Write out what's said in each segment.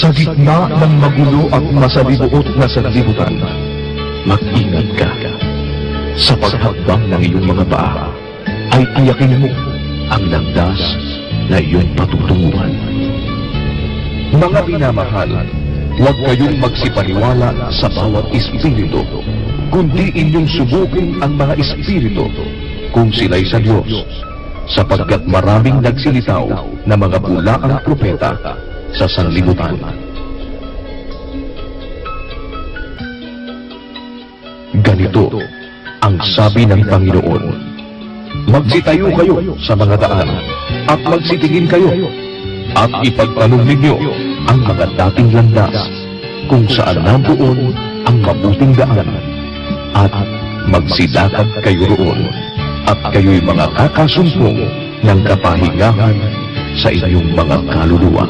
Sa gitna ng magulo at masalibuot na sanlibutan, mag-ingat ka. Sa paghakbang ng iyong mga paa, ay tiyakin mo ang landas na iyong patutunguhan. Mga minamahal, huwag kayong magsipaniwala sa bawat espiritu, kundi inyong subukin ang mga espiritu kung sila'y sa Diyos, sapagkat maraming nagsilitaw na mga bulaang propeta sa sanlibutan. Ganito ang sabi ng Panginoon: magsitayo kayo sa mga daan at magsitingin kayo at ipagtanong ninyo ang mga dating landas kung saan nandoon ang mabuting daan at magsidakap kayo roon at kayo'y mga kakasumpong ng kapahingahan sa inyong mga kaluluwa.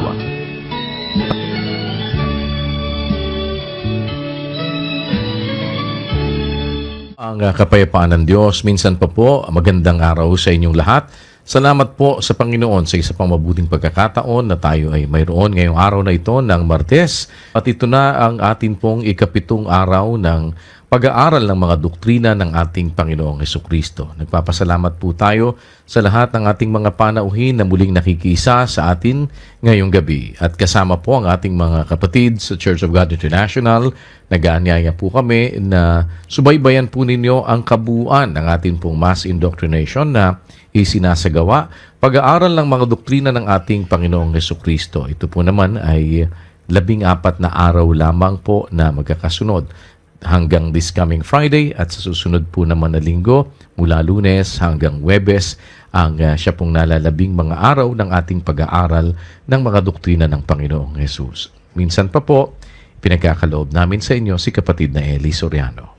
Ang kapayapaan ng Diyos, minsan pa po, magandang araw sa inyong lahat. Salamat po sa Panginoon sa isa pang mabuting pagkakataon na tayo ay mayroon ngayong araw na ito ng Martes. At ito na ang atin pong ikapitong araw ng pag-aaral ng mga doktrina ng ating Panginoong Hesukristo. Nagpapasalamat po tayo sa lahat ng ating mga panauhin na muling nakikisa sa atin ngayong gabi. At kasama po ang ating mga kapatid sa Church of God International. Nag-aanyaya po kami na subaybayan po ninyo ang kabuuan ng ating pong mass indoctrination na isinasagawa. Pag-aaral ng mga doktrina ng ating Panginoong Hesukristo. Ito po naman ay 14 na araw lamang po na magkakasunod hanggang this coming Friday at sa susunod po naman na linggo mula Lunes hanggang Huwebes ang siya pong nalalabing mga araw ng ating pag-aaral ng mga doktrina ng Panginoong Jesus. Minsan pa po, pinagkakaloob namin sa inyo si kapatid na Eli Soriano.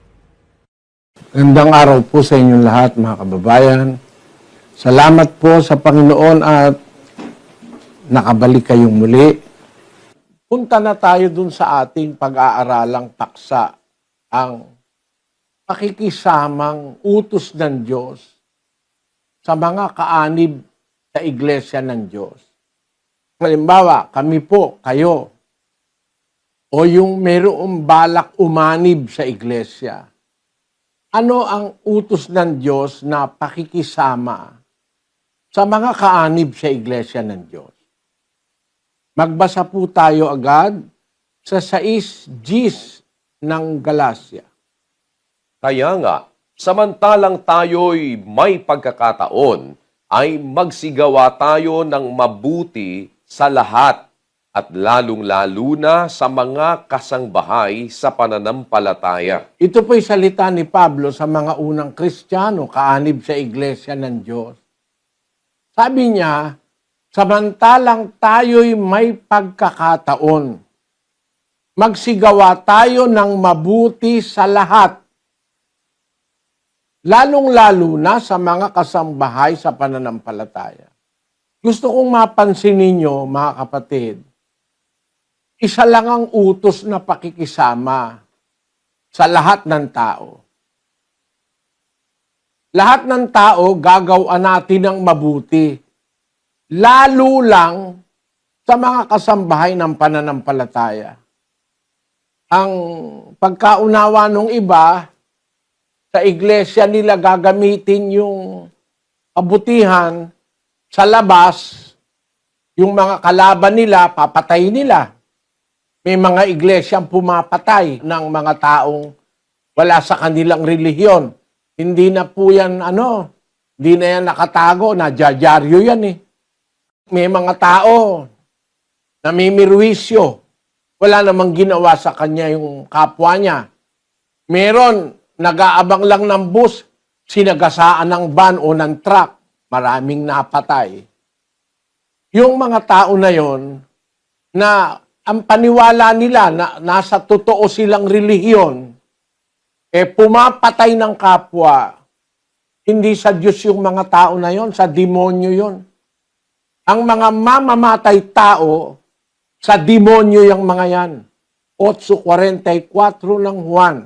Magandang araw po sa inyong lahat, mga kababayan. Salamat po sa Panginoon at nakabalik kayong muli. Punta na tayo dun sa ating pag-aaralang paksa, ang pakikisamang utos ng Diyos sa mga kaanib sa iglesia ng Diyos. Halimbawa, kami po, kayo, o yung mayroong balak umanib sa iglesia. Ano ang utos ng Diyos na pakikisama sa mga kaanib sa iglesia ng Diyos? Magbasa po tayo agad sa 6:10 ng Galacia. Kaya nga, samantalang tayo'y may pagkakataon, ay magsigawa tayo ng mabuti sa lahat at lalong-lalo na sa mga kasangbahay sa pananampalataya. Ito po'y salita ni Pablo sa mga unang Kristiyano, kaanib sa iglesia ng Diyos. Sabi niya, samantalang tayo'y may pagkakataon, magsigawa tayo ng mabuti sa lahat, lalong-lalo na sa mga kasambahay sa pananampalataya. Gusto kong mapansin ninyo, mga kapatid, isa lang ang utos na pakikisama sa lahat ng tao. Lahat ng tao, gagawa natin ng mabuti, lalo lang sa mga kasambahay ng pananampalataya. Ang pagkaunawa ng iba, sa iglesia nila gagamitin yung kabutihan, sa labas, yung mga kalaban nila, papatay nila. May mga iglesyang pumapatay ng mga taong wala sa kanilang relihiyon. Hindi na po yan, hindi na yan nakatago, nadyaryo yan eh. May mga tao, namimirwisyo, wala namang ginawa sa kanya yung kapwa niya. Meron, nag-aabang lang ng bus, sinagasaan ng van o ng truck, maraming napatay. Yung mga tao na yon, na ang paniwala nila na nasa totoo silang relihiyon, pumapatay ng kapwa, hindi sa Diyos yung mga tao na yon, sa demonyo yon. Ang mga mamamatay tao, sa demonyo yung mga yan. 8:44 ng Juan.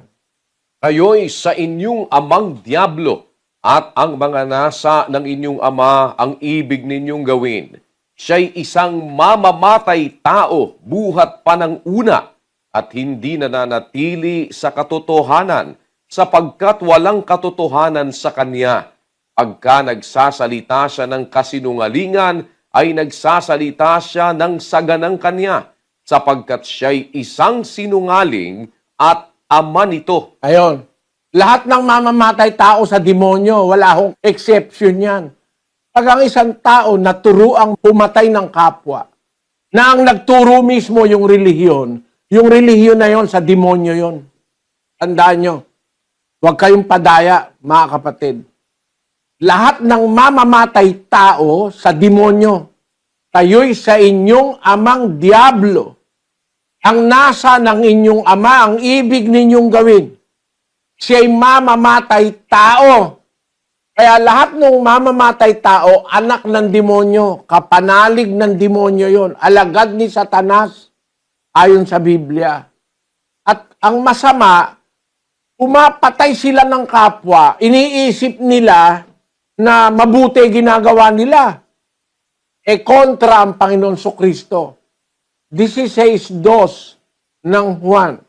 Kayo'y sa inyong amang diablo at ang mga nasa ng inyong ama ang ibig ninyong gawin. siya'y isang mamamatay tao buhat pa ng una at hindi nananatili sa katotohanan sapagkat walang katotohanan sa kanya. Pagka nagsasalita siya ng kasinungalingan, ay nagsasalita siya ng saganang kanya sapagkat siya'y isang sinungaling at ama nito. Ayon. Lahat ng mamamatay tao sa demonyo, wala akong exception yan. Pag ang isang tao naturuang pumatay ng kapwa, na ang nagturo mismo yung relihiyon na yon sa demonyo yon. Tandaan nyo, huwag kayong padaya, mga kapatid. Lahat ng mamamatay tao sa demonyo, kayo'y sa inyong amang diablo. Ang nasa ng inyong ama, ang ibig ninyong gawin, siya'y mamamatay tao. Kaya lahat ng mamamatay tao, anak ng demonyo, kapanalig ng demonyo yon, alagad ni Satanas, ayon sa Biblia. At ang masama, pumapatay sila ng kapwa, iniisip nila na mabuti ginagawa nila. Kontra ang Panginoon Kristo. 16:2 ng Juan.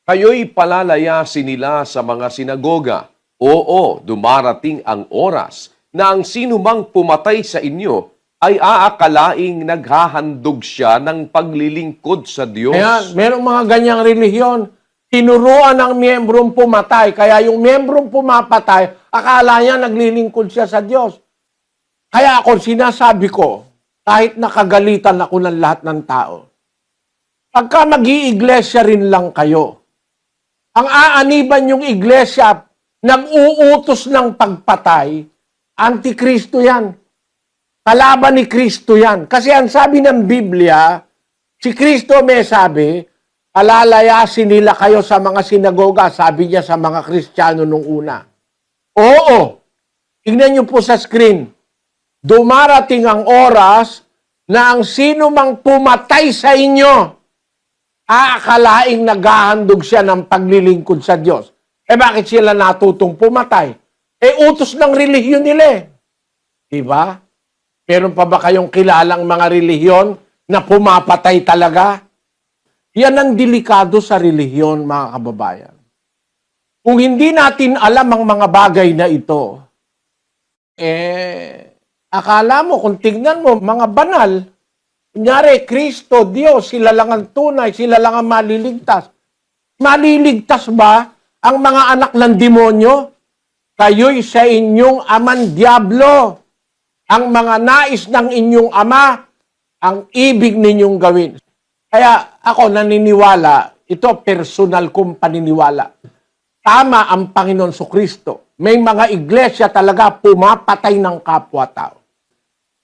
Kayo'y palalayasin nila sa mga sinagoga. Oo, dumarating ang oras na ang sinumang pumatay sa inyo ay aakalaing naghahandog siya ng paglilingkod sa Diyos. Ayan, merong mga ganyang relihiyon. Tinuruan ng miyembrong pumatay. Kaya yung miyembrong pumapatay, akala niya naglilingkod siya sa Diyos. Kaya ako sinasabi ko, kahit nakagalitan ako ng lahat ng tao, pagka mag-iiglesia rin lang kayo, ang aaniban yung iglesia, nag-uutos ng pagpatay, antikristo yan. Kalaban ni Kristo yan. Kasi ang sabi ng Biblia, si Kristo may sabi, palalayasin nila kayo sa mga sinagoga, sabi niya sa mga Kristiyano nung una. Oo, tingnan niyo po sa screen, dumarating ang oras na ang sino mang pumatay sa inyo, aakalaing naghahandog siya ng paglilingkod sa Diyos. Bakit sila natutong pumatay? Utos ng relihiyon nila eh. Diba? Meron pa ba kayong kilalang mga relihiyon na pumapatay talaga? Yan ang delikado sa relihiyon, mga kababayan. Kung hindi natin alam ang mga bagay na ito, akala mo, kung tignan mo, mga banal, kunyari, Kristo, Diyos, sila lang ang tunay, sila lang ang maliligtas. Maliligtas ba ang mga anak ng demonyo? Kayo'y sa inyong amang diablo. Ang mga nais ng inyong ama, ang ibig ninyong gawin. Kaya ako naniniwala, ito personal kong paniniwala. Tama ang Panginoon Kristo. May mga iglesia talaga pumapatay ng kapwa-tao.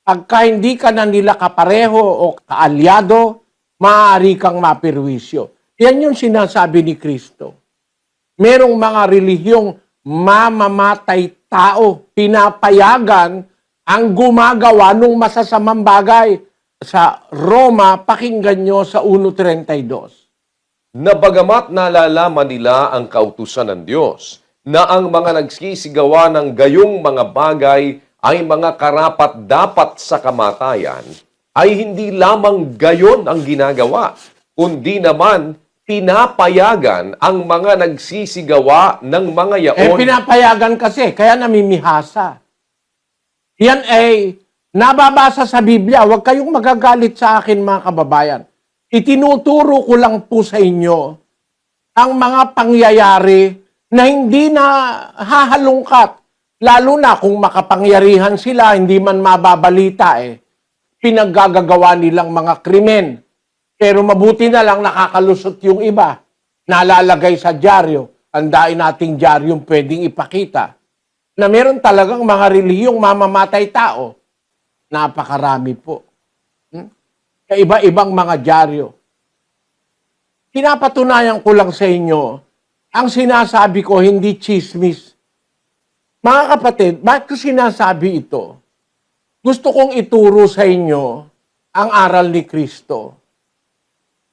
Pagka hindi ka na nila kapareho o kaalyado, maaari kang mapirwisyo. Yan yung sinasabi ni Kristo. Merong mga relihiyong mamamatay tao, pinapayagan ang gumagawa ng masasamang bagay. Sa Roma, pakinggan nyo sa 1:32. Na bagamat nalalaman nila ang kautusan ng Diyos, na ang mga nagsisigawa ng gayong mga bagay ay mga karapat-dapat sa kamatayan, ay hindi lamang gayon ang ginagawa, kundi naman pinapayagan ang mga nagsisigawa ng mga yaon. Pinapayagan kasi, kaya namimihasa. Yan ay nababasa sa Biblia. Huwag kayong magagalit sa akin, mga kababayan. Itinuturo ko lang po sa inyo ang mga pangyayari na hindi na hahalungkat. Lalo na kung makapangyarihan sila, hindi man mababalita pinaggagawa nilang mga krimen. Pero mabuti na lang nakakalusot yung iba. Nalalagay sa dyaryo. Andain nating dyaryong pwedeng ipakita na meron talagang mga relihiyong mamamatay tao. Napakarami po. Iba-ibang mga dyaryo. Pinapatunayan ko lang sa inyo, ang sinasabi ko hindi chismis. Mga kapatid, bakit ko sinasabi ito? Gusto kong ituro sa inyo ang aral ni Kristo.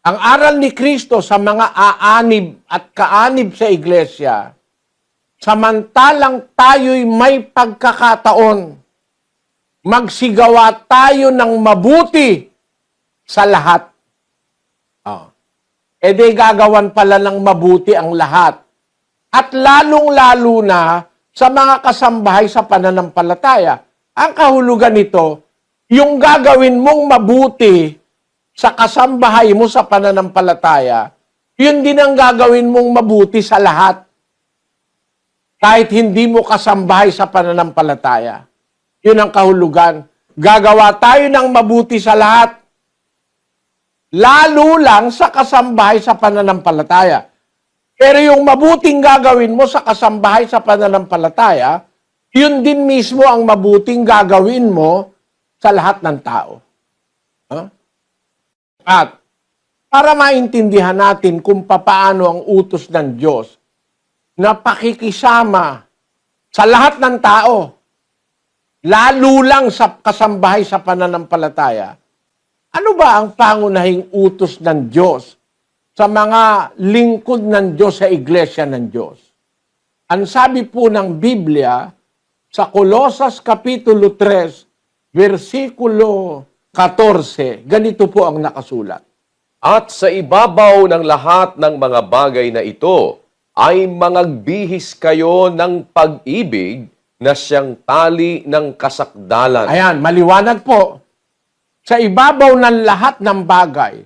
Ang aral ni Kristo sa mga aanib at kaanib sa iglesia, samantalang tayo'y may pagkakataon magsigawa tayo ng mabuti sa lahat. Oh. E di gagawan pala ng mabuti ang lahat. At lalong-lalo na sa mga kasambahay sa pananampalataya. Ang kahulugan nito, yung gagawin mong mabuti sa kasambahay mo sa pananampalataya, yun din ang gagawin mong mabuti sa lahat. Kahit hindi mo kasambahay sa pananampalataya. Yun ang kahulugan. Gagawa tayo ng mabuti sa lahat. Lalo lang sa kasambahay sa pananampalataya. Pero yung mabuting gagawin mo sa kasambahay sa pananampalataya, yun din mismo ang mabuting gagawin mo sa lahat ng tao. Huh? At para maintindihan natin kung papaano ang utos ng Diyos na pakikisama sa lahat ng tao, lalo lang sa kasambahay sa pananampalataya, ano ba ang pangunahing utos ng Diyos sa mga lingkod ng Diyos sa iglesia ng Diyos? Ang sabi po ng Biblia sa Colosas Kapitulo 3, versikulo 14, ganito po ang nakasulat. At sa ibabaw ng lahat ng mga bagay na ito, ay mangagbihis kayo ng pag-ibig na siyang tali ng kasakdalan. Ayan, maliwanag po. Sa ibabaw ng lahat ng bagay,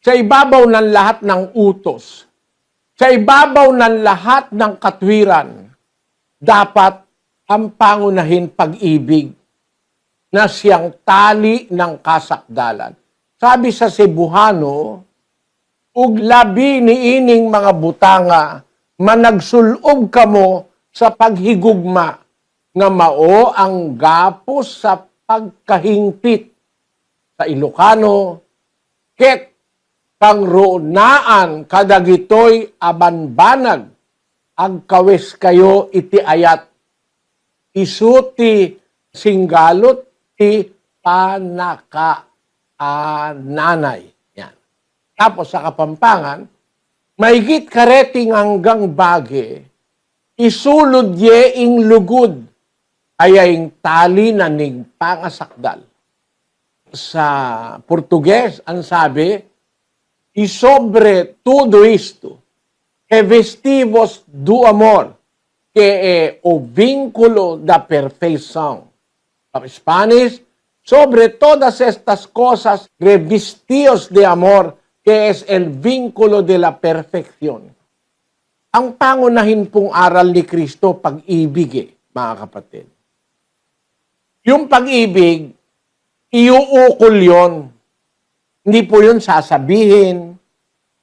sa ibabaw ng lahat ng utos, sa ibabaw ng lahat ng katwiran, dapat ang pangunahin pag-ibig na siyang tali ng kasakdalan. Sabi sa Cebuano, uglabi ni ining mga butanga, managsulob kamo sa paghigugma, nga mao ang gapos sa pagkahingpit. Sa Ilocano, ket pangrunaan kadagitoy abanbanag, agkawes kayo iti ayat, isuti singgalot ti panakaananay. Yan. Tapos sa Kapampangan, maigit kareting hanggang bage, isulod yeing lugod, ayaing tali na ning pangasakdal. Sa Portuges, ang sabi, isobre tudo isto, e vestivos do amor, que é o vínculo da perfeição. Sa Spanish, sobre todas estas cosas, revestidos de amor, que es el vínculo de la perfección. Ang pangunahin pong aral ni Kristo, pag-ibig mga kapatid. Yung pag-ibig, iuukol yon. Hindi po yun sasabihin,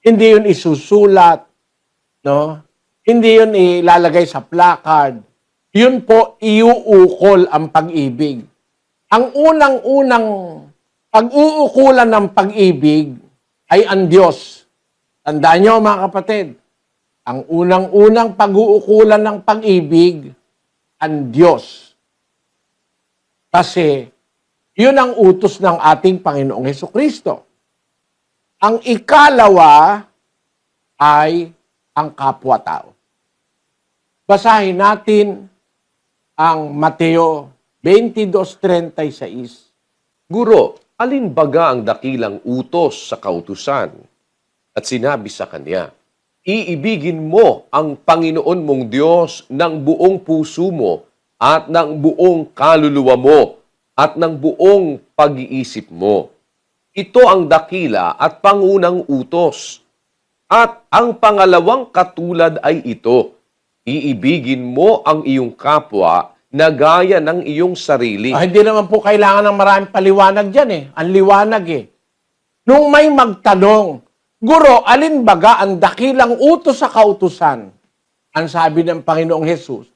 hindi yun isusulat, no? Hindi yun ilalagay sa placard. Yun po, iuukol ang pag-ibig. Ang unang-unang pag-uukulan ng pag-ibig ay ang Diyos. Tandaan nyo mga kapatid, ang unang-unang pag-uukulan ng pag-ibig, ang Diyos. Kasi, yun ang utos ng ating Panginoong Hesukristo. Ang ikalawa ay ang kapwa-tao. Basahin natin ang Mateo 22:36. Guro, alin baga ang dakilang utos sa kautusan? At sinabi sa kanya, iibigin mo ang Panginoon mong Diyos ng buong puso mo at ng buong kaluluwa mo at ng buong pag-iisip mo. Ito ang dakila at pangunang utos. At ang pangalawang katulad ay ito, iibigin mo ang iyong kapwa na gaya ng iyong sarili. Hindi naman po kailangan ng maraming paliwanag dyan eh. Ang liwanag eh. Nung may magtanong, Guro, alin baga ang dakilang utos sa kautusan? Ang sabi ng Panginoong Hesus,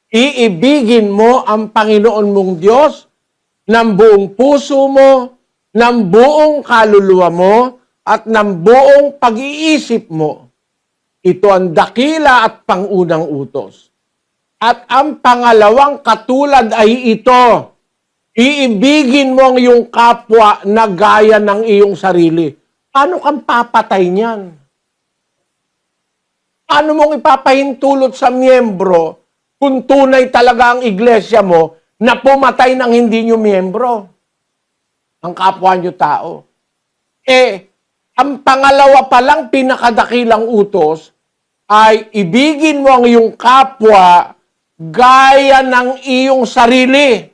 iibigin mo ang Panginoon mong Diyos ng buong puso mo, ng buong kaluluwa mo, at ng buong pag-iisip mo. Ito ang dakila at pangunang utos. At ang pangalawang katulad ay ito, iibigin mo ang iyong kapwa na gaya ng iyong sarili. Paano kang papatay niyan? Paano mong ipapahintulot sa miyembro kung tunay talaga ang iglesia mo na pumatay ng hindi nyo miyembro, ang kapwa nyo tao. Ang pangalawa pa lang pinakadakilang utos ay ibigin mo ang iyong kapwa gaya ng iyong sarili.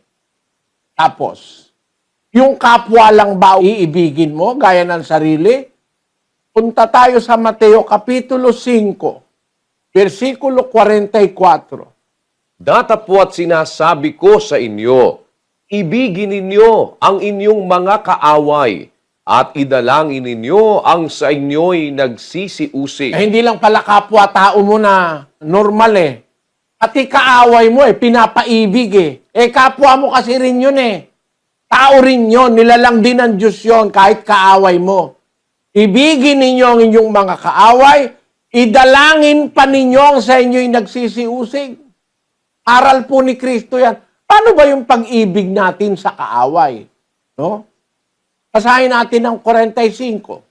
Tapos, yung kapwa lang ba iibigin mo gaya ng sarili? Punta tayo sa Mateo Kapitulo 5, versikulo 44. Datapwat sinasabi ko sa inyo, ibigin ninyo ang inyong mga kaaway at idalangin ninyo ang sa inyo'y nagsisiusig. Hindi lang pala kapwa-tao mo na normal Pati kaaway mo pinapaibig kapwa mo kasi rin yun Tao rin yun, nilalang din ng Diyos yun kahit kaaway mo. Ibigin ninyo ang inyong mga kaaway, idalangin pa ninyo ang sa inyo'y nagsisiusig. Aral po ni Kristo yan. Paano ba yung pag-ibig natin sa kaaway? No? Basahin natin ang 45.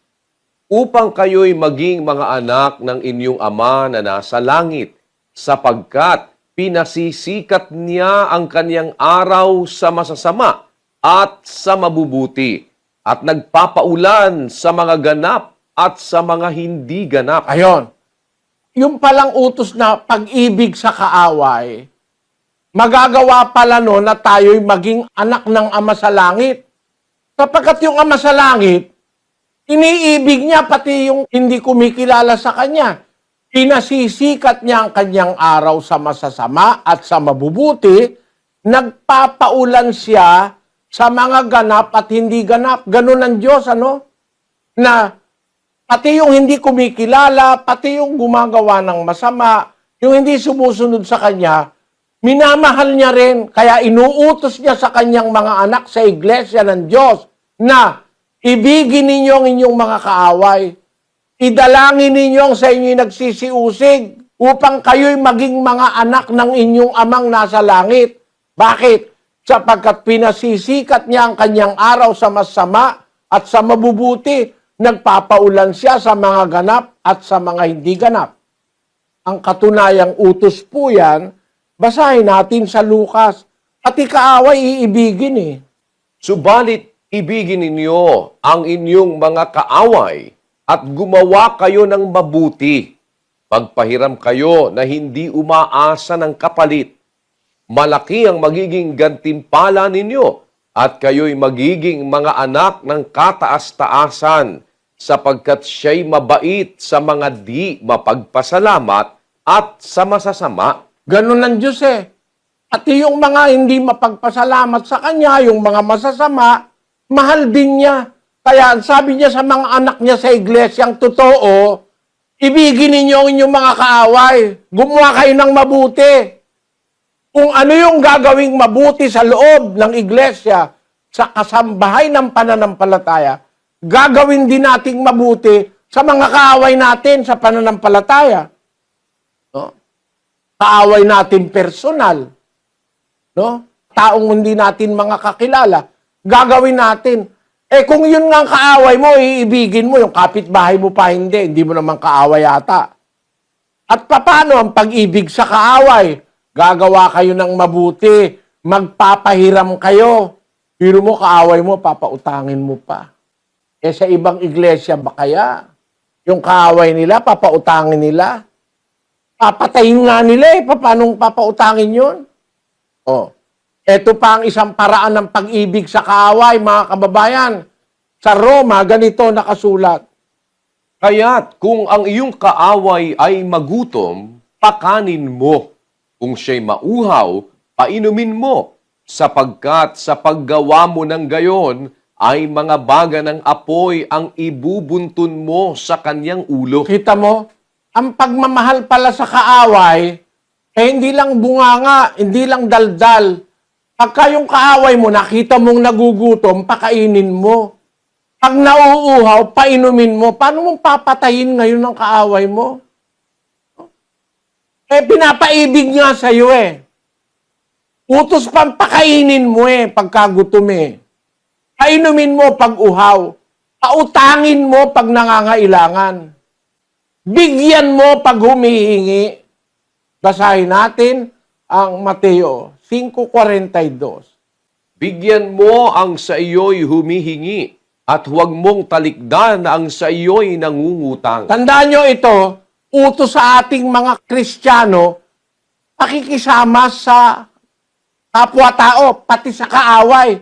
Upang kayo'y maging mga anak ng inyong Ama na nasa langit, sapagkat pinasisikat niya ang kanyang araw sa masasama at sa mabubuti, at nagpapaulan sa mga ganap at sa mga hindi ganap. Ayon. Yung palang utos na pag-ibig sa kaaway, magagawa pala no na tayo'y maging anak ng Ama sa langit. Sapagkat yung Ama sa langit, iniibig niya pati yung hindi kumikilala sa Kanya. Pinasisikat niya ang Kanyang araw sa masasama at sa mabubuti, nagpapaulan siya sa mga ganap at hindi ganap. Ganun ang Diyos, Na pati yung hindi kumikilala, pati yung gumagawa ng masama, yung hindi sumusunod sa Kanya, minamahal niya rin. Kaya inuutos niya sa Kanyang mga anak sa iglesia ng Diyos na ibigin ninyo ang inyong mga kaaway. Idalangin ninyo ang sa inyo'y nagsisiusig upang kayo'y maging mga anak ng inyong Amang nasa langit. Bakit? Sapagkat pinasisikat niya ang kanyang araw sa masama at sa mabubuti, nagpapaulan siya sa mga ganap at sa mga hindi ganap. Ang katunayang utos po yan, basahin natin sa Lucas. Pati kaaway iibigin Subalit, ibigin ninyo ang inyong mga kaaway at gumawa kayo ng mabuti. Pagpahiram kayo na hindi umaasa ng kapalit. Malaki ang magiging gantimpala ninyo at kayo'y magiging mga anak ng kataas-taasan sapagkat siya'y mabait sa mga di mapagpasalamat at sa masasama. Ganun ang Diyos Pati yung mga hindi mapagpasalamat sa Kanya, yung mga masasama, mahal din niya. Kaya sabi niya sa mga anak niya sa iglesyang totoo, ibigin ninyo ang inyong mga kaaway. Gumawa kayo ng mabuti. Kung ano yung gagawing mabuti sa loob ng iglesia, sa kasambahay ng pananampalataya, gagawin din nating mabuti sa mga kaaway natin sa pananampalataya. No? Kaaway natin personal. No? Taong hindi natin mga kakilala, gagawin natin. Kung yun nga ang kaaway mo, iibigin mo, yung kapitbahay mo pa hindi mo naman kaaway yata. At paano ang pag-ibig sa kaaway? Gagawa kayo ng mabuti, magpapahiram kayo. Pero mo, kaaway mo, papautangin mo pa. Sa ibang iglesia ba kaya? Yung kaaway nila, papautangin nila. Papatayin nga nila paano papautangin yun? Ito pa ang isang paraan ng pag-ibig sa kaaway, mga kababayan. Sa Roma, ganito nakasulat. Kaya't kung ang iyong kaaway ay magutom, pakanin mo. Kung siya'y mauhaw, painumin mo. Sapagkat sa paggawa mo ng gayon, ay mga baga ng apoy ang ibubuntun mo sa kanyang ulo. Kita mo, ang pagmamahal pala sa kaaway, hindi lang bunganga, hindi lang daldal. Pagka yung kaaway mo, nakita mong nagugutom, pakainin mo. Pag nauuhaw, painumin mo. Paano mong papatayin ngayon ng kaaway mo? Pinapaibig nga sa'yo Utos pang pakainin mo pagkagutom Painumin mo pag uhaw. Pautangin mo pag nangangailangan. Bigyan mo pag humihingi. Basahin natin ang Mateo 5:42. Bigyan mo ang sa iyo'y humihingi at huwag mong talikdan ang sa iyo'y nangungutang. Tandaan nyo ito, utos sa ating mga Kristiyano, pakikisama sa kapwa-tao, pati sa kaaway.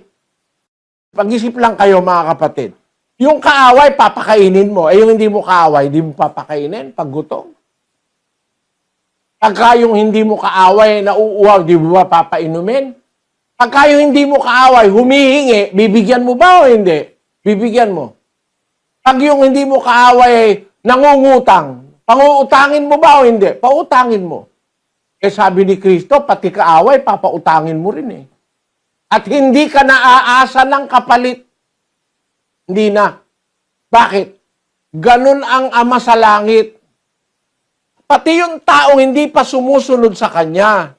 Pag-isip lang kayo mga kapatid. Yung kaaway, papakainin mo. Yung hindi mo kaaway, hindi mo papakainin pag gutom. Pagka yung hindi mo kaaway, nauuwaw, di mo ba papainumin? Pagka yung hindi mo kaaway, humihingi, bibigyan mo ba o hindi? Bibigyan mo. Pag yung hindi mo kaaway, nangungutang, panguutangin mo ba o hindi? Pautangin mo. Eh sabi ni Kristo, pati kaaway, papautangin mo rin eh. At hindi ka naaasa ng kapalit. Hindi na. Bakit? Ganun ang Ama sa langit. Pati yung taong hindi pa sumusunod sa Kanya,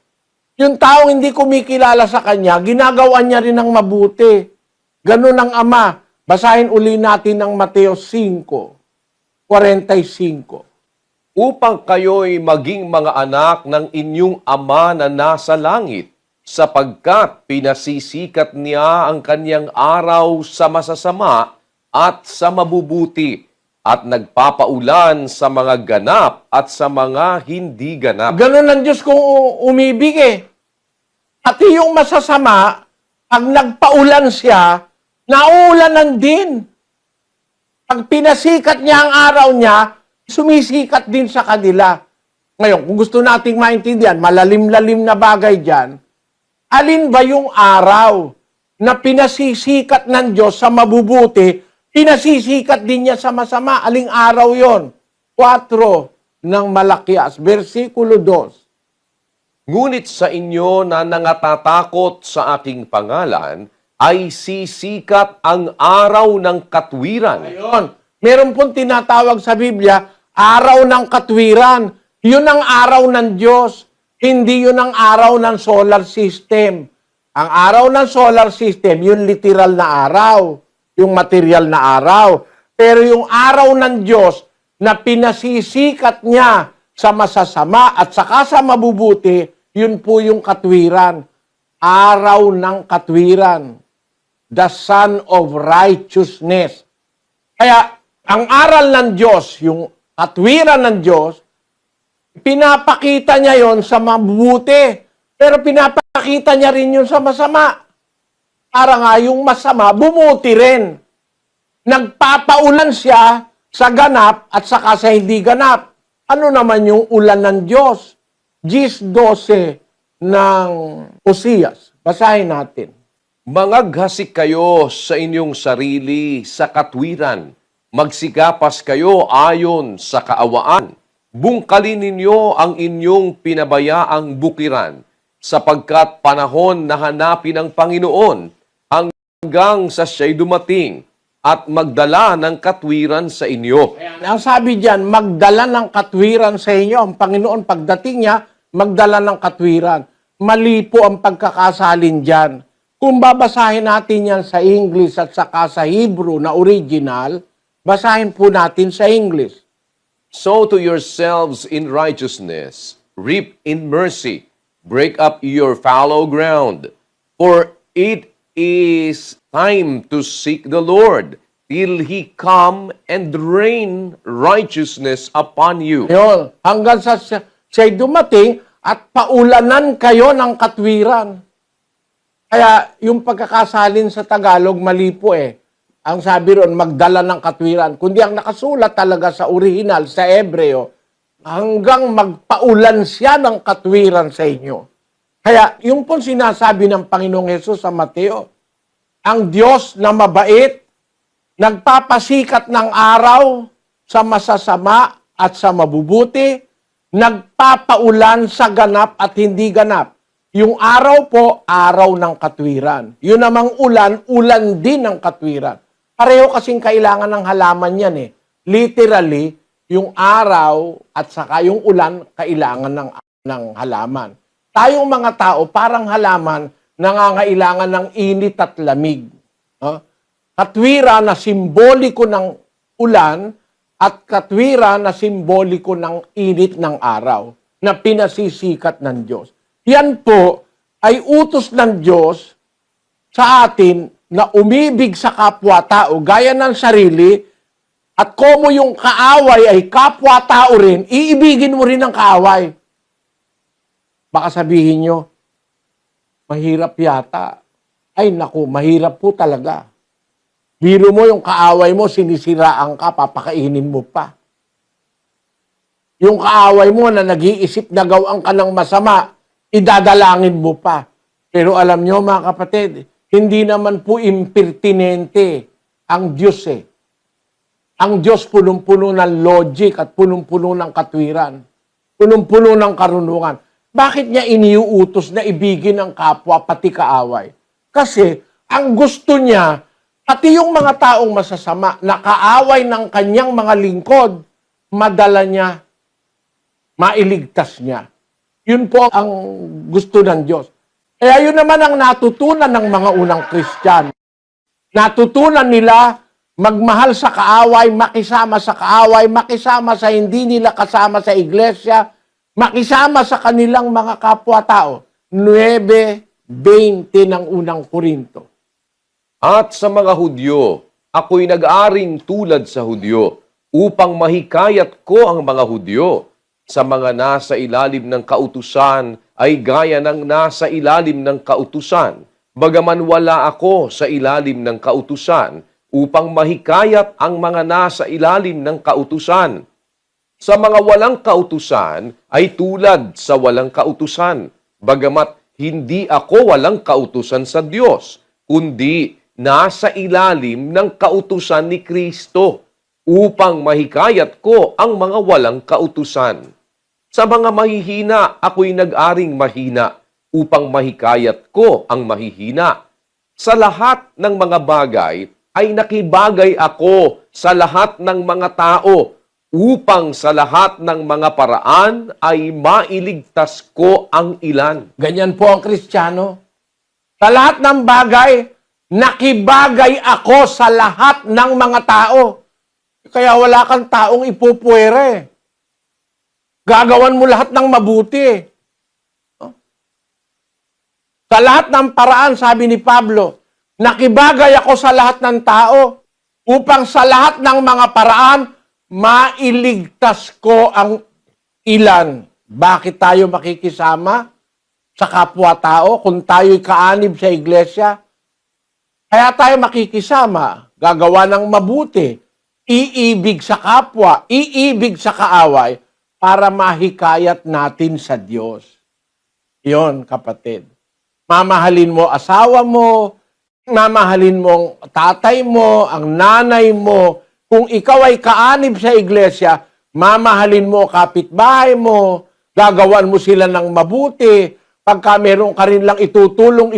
yung taong hindi kumikilala sa Kanya, ginagawa niya rin ng mabuti. Ganun ang Ama. Basahin uli natin ng Mateo 5:45. Upang kayo'y maging mga anak ng inyong Ama na nasa langit, sapagkat pinasisikat niya ang kanyang araw sa masasama at sa mabubuti, at nagpapaulan sa mga ganap at sa mga hindi ganap. Ganun ang Diyos kung umibig eh. Pati yung masasama, pag nagpaulan siya, nauulanan din. Pag pinasikat niya ang araw niya, sumisikat din sa kanila. Ngayon, kung gusto nating maintindihan, malalim-lalim na bagay dyan, alin ba yung araw na pinasisikat ng Diyos sa mabubuti, pinasisikat din niya sa masama? Aling araw yon? 4 ng Malakias, versikulo 2. Ngunit sa inyo na nangatatakot sa aking pangalan, ay sisikat ang araw ng katwiran. Ayun. Meron pong tinatawag sa Biblia, araw ng katwiran. Yun ang araw ng Diyos. Hindi yun ang araw ng solar system. Ang araw ng solar system, yun literal na araw. Yung material na araw. Pero yung araw ng Diyos na pinasisikat niya sa masasama at saka sa mabubuti, yun po yung katwiran. Araw ng katwiran. The Son of Righteousness. Kaya, ang aral ng Diyos, yung katwiran ng Diyos, pinapakita niya yon sa mabuti. Pero pinapakita niya rin yun sa masama. Para nga yung masama, bumuti rin. Nagpapaulan siya sa ganap at saka sa hindi ganap. Ano naman yung ulan ng Diyos? Gis 12 ng Osias. Basahin natin. Mangaghasik kayo sa inyong sarili sa katwiran. Magsikapas kayo ayon sa kaawaan. Bungkalin ninyo ang inyong pinabayaang bukiran, sapagkat panahon na hanapin ang Panginoon hanggang sa siya'y dumating at magdala ng katwiran sa inyo. Ang sabi diyan, magdala ng katwiran sa inyo. Ang Panginoon, pagdating niya, magdala ng katwiran. Mali po ang pagkakasalin diyan. Kung babasahin natin yan sa English at saka sa Hebrew na original, basahin po natin sa English. Sow to yourselves in righteousness, reap in mercy, break up your fallow ground. For it is time to seek the Lord, till He come and rain righteousness upon you. Ayun, hanggang sa siya'y dumating at paulanan kayo ng katwiran. Kaya yung pagkakasalin sa Tagalog, mali po eh. Ang sabi ron, magdala ng katwiran. Kundi ang nakasulat talaga sa original, sa Hebreo, hanggang magpaulan siya ng katwiran sa inyo. Kaya yung po sinasabi ng Panginoong Hesus sa Mateo, ang Diyos na mabait, nagpapasikat ng araw sa masasama at sa mabubuti, nagpapaulan sa ganap at hindi ganap. Yung araw po, araw ng katwiran. Yun namang ulan, ulan din ng katwiran. Pareho kasing kailangan ng halaman yan eh. Literally, yung araw at saka yung ulan, kailangan ng halaman. Tayong mga tao, parang halaman, nangangailangan ng init at lamig. Katwiran na simboliko ng ulan at katwiran na simboliko ng init ng araw na pinasisikat ng Diyos. Yan po ay utos ng Diyos sa atin na umibig sa kapwa-tao gaya ng sarili, at komo yung kaaway ay kapwa-tao rin, iibigin mo rin ang kaaway. Baka sabihin nyo, mahirap yata. Ay naku, mahirap po talaga. Biro mo yung kaaway mo, sinisiraan ka, papakainin mo pa. Yung kaaway mo na nag-iisip na gawang ka ng masama, idadalangin mo pa. Pero alam nyo mga kapatid, hindi naman po impertinente ang Diyos eh. Ang Diyos punong-puno ng logic at punong-puno ng katwiran. Punong-puno ng karunungan. Bakit niya iniuutos na ibigin ang kapwa pati kaaway? Kasi ang gusto niya, pati yung mga taong masasama na kaaway ng kanyang mga lingkod, madala niya, mailigtas niya. Yun po ang gusto ng Diyos. Kaya yun naman ang natutunan ng mga unang Kristiyano. Natutunan nila magmahal sa kaaway, makisama sa kaaway, makisama sa hindi nila kasama sa iglesia, makisama sa kanilang mga kapwa-tao. 9:20 ng unang Korinto. At sa mga Hudyo, ako'y nag-aring tulad sa Hudyo, upang mahikayat ko ang mga Hudyo. Sa mga nasa ilalim ng kautusan ay gaya ng nasa ilalim ng kautusan, bagaman wala ako sa ilalim ng kautusan, upang mahikayat ang mga nasa ilalim ng kautusan. Sa mga walang kautusan ay tulad sa walang kautusan, bagamat hindi ako walang kautusan sa Diyos, kundi nasa ilalim ng kautusan ni Kristo, upang mahikayat ko ang mga walang kautusan. Sa mga mahihina, ako'y nag-aring mahina, upang mahikayat ko ang mahihina. Sa lahat ng mga bagay, ay nakibagay ako sa lahat ng mga tao, upang sa lahat ng mga paraan ay mailigtas ko ang ilan. Ganyan po ang Kristiyano. Sa lahat ng bagay, nakibagay ako sa lahat ng mga tao. Kaya wala kang taong ipupuwere. Gagawan mo lahat ng mabuti. Sa lahat ng paraan, sabi ni Pablo, nakibagay ako sa lahat ng tao upang sa lahat ng mga paraan, mailigtas ko ang ilan. Bakit tayo makikisama sa kapwa-tao kung tayo'y kaanib sa iglesia? Kaya tayo makikisama, gagawa ng mabuti, iibig sa kapwa, iibig sa kaaway, para mahikayat natin sa Diyos. Yon, kapatid. Mamahalin mo asawa mo, mamahalin mo ang tatay mo, ang nanay mo. Kung ikaw ay kaanib sa iglesia, mamahalin mo kapitbahay mo, gagawan mo sila ng mabuti. Pagka meron ka rin lang itutulong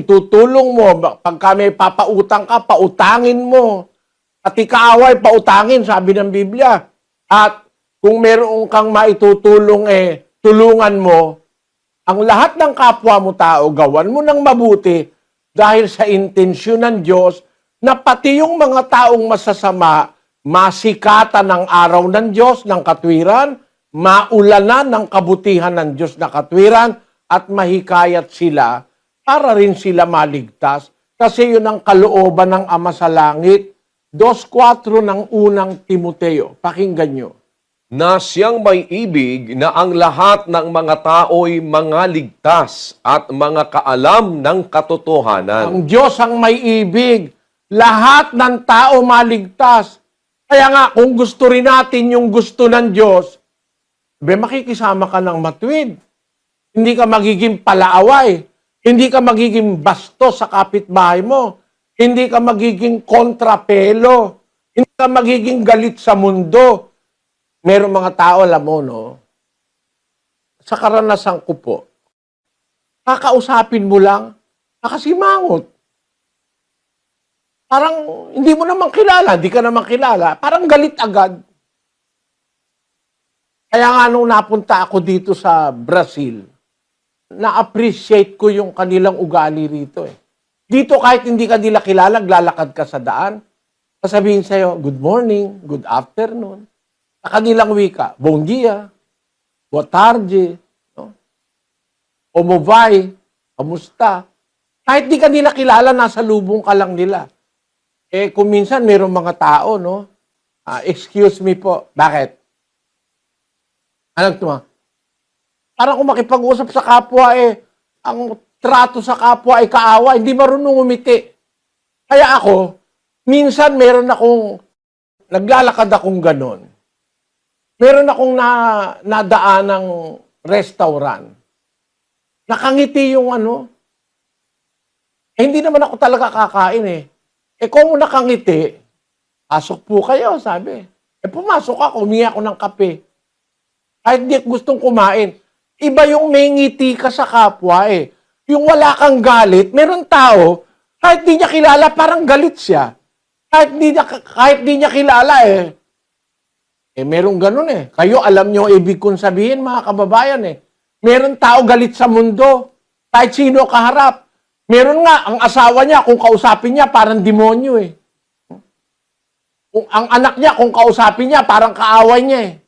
mo. Pagka may papautang ka, pautangin mo. Pati kaaway, pautangin, sabi ng Biblia. At kung meron kang maitutulong, tulungan mo. Ang lahat ng kapwa mo tao, gawan mo ng mabuti dahil sa intensyon ng Diyos na pati yung mga taong masasama, masikatan ng araw ng Diyos ng katwiran, maulanan ng kabutihan ng Diyos na katwiran, at mahikayat sila para rin sila maligtas. Kasi yun ang kalooban ng Ama sa Langit. 2:4 ng unang Timoteo. Pakinggan nyo. Na siyang may ibig na ang lahat ng mga tao'y mga ligtas at mga kaalam ng katotohanan. Ang Diyos ang may ibig. Lahat ng tao maligtas. Kaya nga, kung gusto rin natin yung gusto ng Diyos, makikisama ka ng matuwid. Hindi ka magiging palaaway. Hindi ka magiging bastos sa kapitbahay mo. Hindi ka magiging kontrapelo. Hindi ka magiging galit sa mundo. Merong mga tao, alam mo, no? Sa karanasan ko po, kakausapin mo lang, nakasimangot. Parang hindi mo naman kilala, hindi ka naman kilala. Parang galit agad. Kaya nga nung napunta ako dito sa Brazil, na-appreciate ko yung kanilang ugali rito. Dito kahit hindi ka nila kilala, lalakad ka sa daan, sasabihin sa'yo, good morning, good afternoon. Sa kanilang wika, bom dia, boa tarde, no? Como vai? Kamusta? Kahit di ka nila kilala, nasa lubong ka lang nila. Kung minsan mayroong mga tao, no? Excuse me po. Bakit? Anong tuma? Parang kung makipag-usap sa kapwa, ang trato sa kapwa ay kaawa, hindi marunong umiti. Kaya ako, minsan meron akong, naglalakad akong ganon. Meron akong nadaan ng restaurant. Nakangiti yung hindi naman ako talaga kakain . Kung nakangiti, pasok po kayo, sabi. Pumasok ako, humingi ako ng kape. Kahit di gustong kumain. Iba yung may ngiti ka sa kapwa . Yung wala kang galit, meron tao, kahit di niya kilala, parang galit siya. Kahit di niya kilala meron ganun . Kayo, alam niyo ibig kong sabihin, mga kababayan . Meron tao galit sa mundo. Kahit sino kaharap. Meron nga, ang asawa niya, kung kausapin niya, parang demonyo . Kung ang anak niya, kung kausapin niya, parang kaaway niya .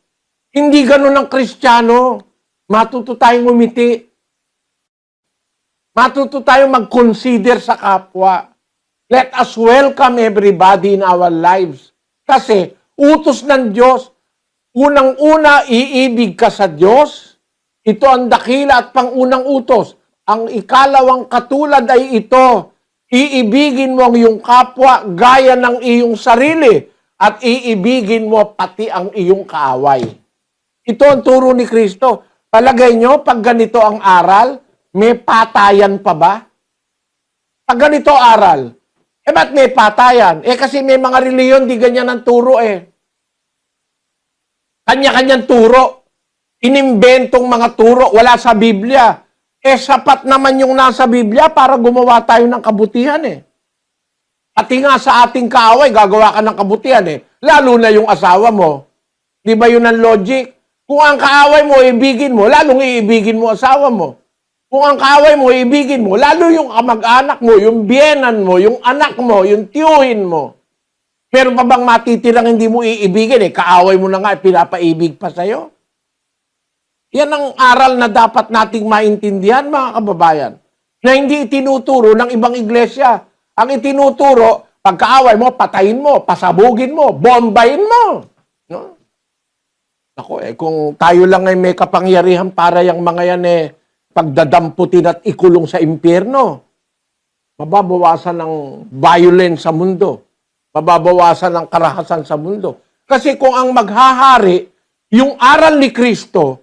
Hindi ganun ang Kristiyano. Matuto tayong umiti. Matuto tayong mag-consider sa kapwa. Let us welcome everybody in our lives. Kasi, utos ng Diyos. Unang-una, iibig ka sa Diyos. Ito ang dakila at pangunang utos. Ang ikalawang katulad ay ito. Iibigin mo ang iyong kapwa gaya ng iyong sarili at iibigin mo pati ang iyong kaaway. Ito ang turo ni Kristo. Palagay nyo, pag ganito ang aral, may patayan pa ba? Pag ganito aral, ba't may patayan? Kasi may mga reliyon, di ganyan ang turo . Kanya-kanyang turo. Inimbentong mga turo, wala sa Biblia. Sapat naman yung nasa Biblia para gumawa tayo ng kabutihan . Pati nga sa ating kaaway, gagawa ka ng kabutihan . Lalo na yung asawa mo. Di ba yun ang logic? Kung ang kaaway mo, ibigin mo, lalong iibigin mo asawa mo. Kung ang kaaway mo, ibigin mo, lalo yung kamag-anak mo, yung biyenan mo, yung anak mo, yung tiyuhin mo. Meron pa bang matitirang hindi mo iibigin ? Kaaway mo na nga, pinapaibig pa sa'yo. Yan ang aral na dapat nating maintindihan, mga kababayan, na hindi itinuturo ng ibang iglesia. Ang itinuturo, pagkaaway mo, patayin mo, pasabugin mo, bombayin mo. No? Ako, kung tayo lang ay may kapangyarihan para yung mga yan pagdadamputin at ikulong sa impyerno, mababawasan ng violence sa mundo, mababawasan ng karahasan sa mundo. Kasi kung ang maghahari, yung aral ni Kristo,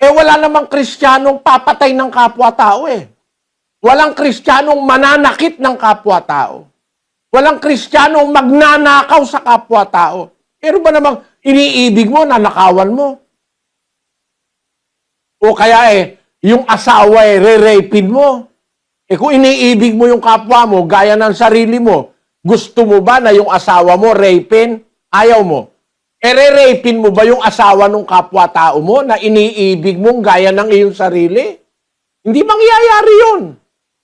wala namang Kristiyanong papatay ng kapwa-tao . Walang Kristiyanong mananakit ng kapwa-tao. Walang Kristiyanong magnanakaw sa kapwa-tao. Pero ba namang iniibig mo, nanakawan mo? O kaya yung asawa re-rapin mo? Kung iniibig mo yung kapwa mo, gaya ng sarili mo, gusto mo ba na yung asawa mo rapin? Ayaw mo. Re-rapin mo ba yung asawa ng kapwa-tao mo na iniibig mong gaya ng iyong sarili? Hindi mangyayari yun.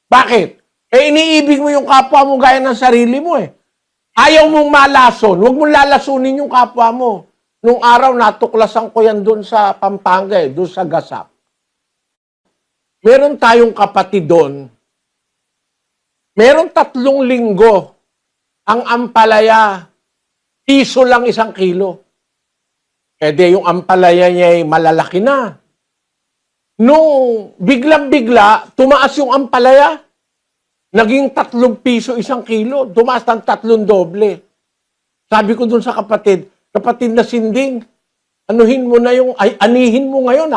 Bakit? Iniibig mo yung kapwa mo gaya ng sarili mo . Ayaw mong malason. Huwag mong lalasunin yung kapwa mo. Nung araw, natuklasan ko yan doon sa Pampanga, doon sa Gasap. Meron tayong kapatid doon. Meron 3 linggo. Ang ampalaya, piso lang 1 kilo. Yung ampalaya niya ay malalaki na. Nung biglang-bigla, tumaas yung ampalaya. Naging 3 piso 1 kilo. Tumaas ng 3 doble. Sabi ko dun sa kapatid na Sinding, anihin mo ngayon.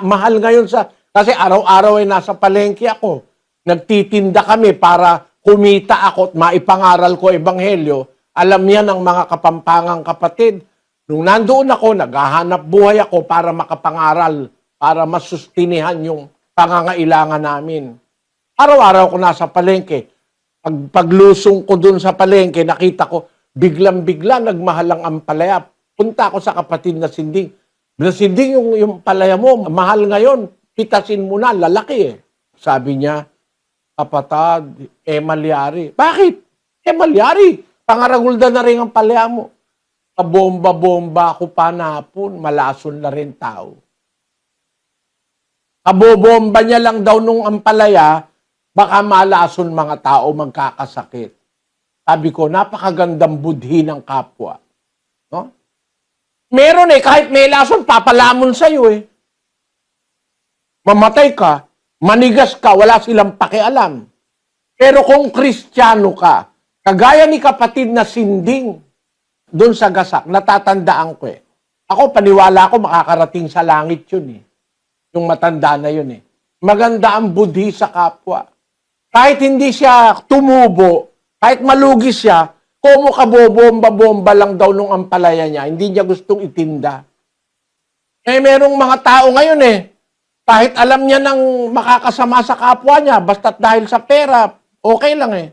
Mahal ngayon kasi araw-araw ay nasa palengke ako. Nagtitinda kami para kumita ako at maipangaral ko ebanghelyo. Alam niya ng mga kapampangang kapatid. Nung nandoon ako, naghahanap buhay ako para makapangaral, para masustinihan yung pangangailangan namin. Araw-araw ko nasa palengke. Paglusong ko dun sa palengke, nakita ko, biglang-bigla nagmahal ang ampalaya. Punta ako sa kapatid na Sinding. Na Sinding, yung palaya mo, mahal ngayon, pitasin mo na, lalaki . Sabi niya, kapatad, malyari. Bakit? Malyari. Pangaragulda na rin ang palaya mo. Bomba-bomba ako panapon, malason na rin tao. kabobomba niya lang daw nung ampalaya, baka malason mga tao magkakasakit. Sabi ko, napakagandang budhi ng kapwa. No? Meron kahit may lason, papalamon sa'yo Mamatay ka, manigas ka, wala silang pakialam. Pero kung Kristiyano ka, kagaya ni kapatid na Sinding, doon sa gasak, natatandaan ko Ako, paniwala ko makakarating sa langit yun Yung matanda na yun Maganda ang budhi sa kapwa. Kahit hindi siya tumubo, kahit malugi siya, kumo kabobomba-bomba lang daw nung ampalaya niya, hindi niya gustong itinda. Merong mga tao ngayon kahit alam niya nang makakasama sa kapwa niya, basta't dahil sa pera, okay lang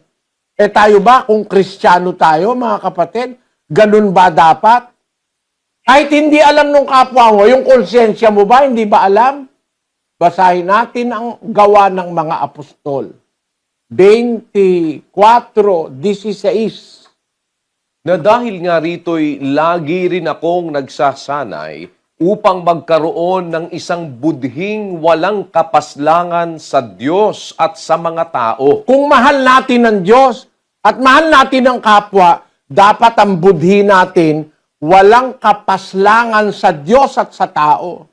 tayo ba, kung Kristiyano tayo, mga kapatid, ganun ba dapat? Kahit hindi alam nung kapwa mo, yung konsensya mo ba, hindi ba alam? Basahin natin ang gawa ng mga apostol. 24:16. Na dahil nga rito'y lagi rin akong nagsasanay upang magkaroon ng isang budhing walang kapaslangan sa Diyos at sa mga tao. Kung mahal natin ang Diyos at mahal natin ang kapwa, dapat ang budhi natin walang kapaslangan sa Diyos at sa tao.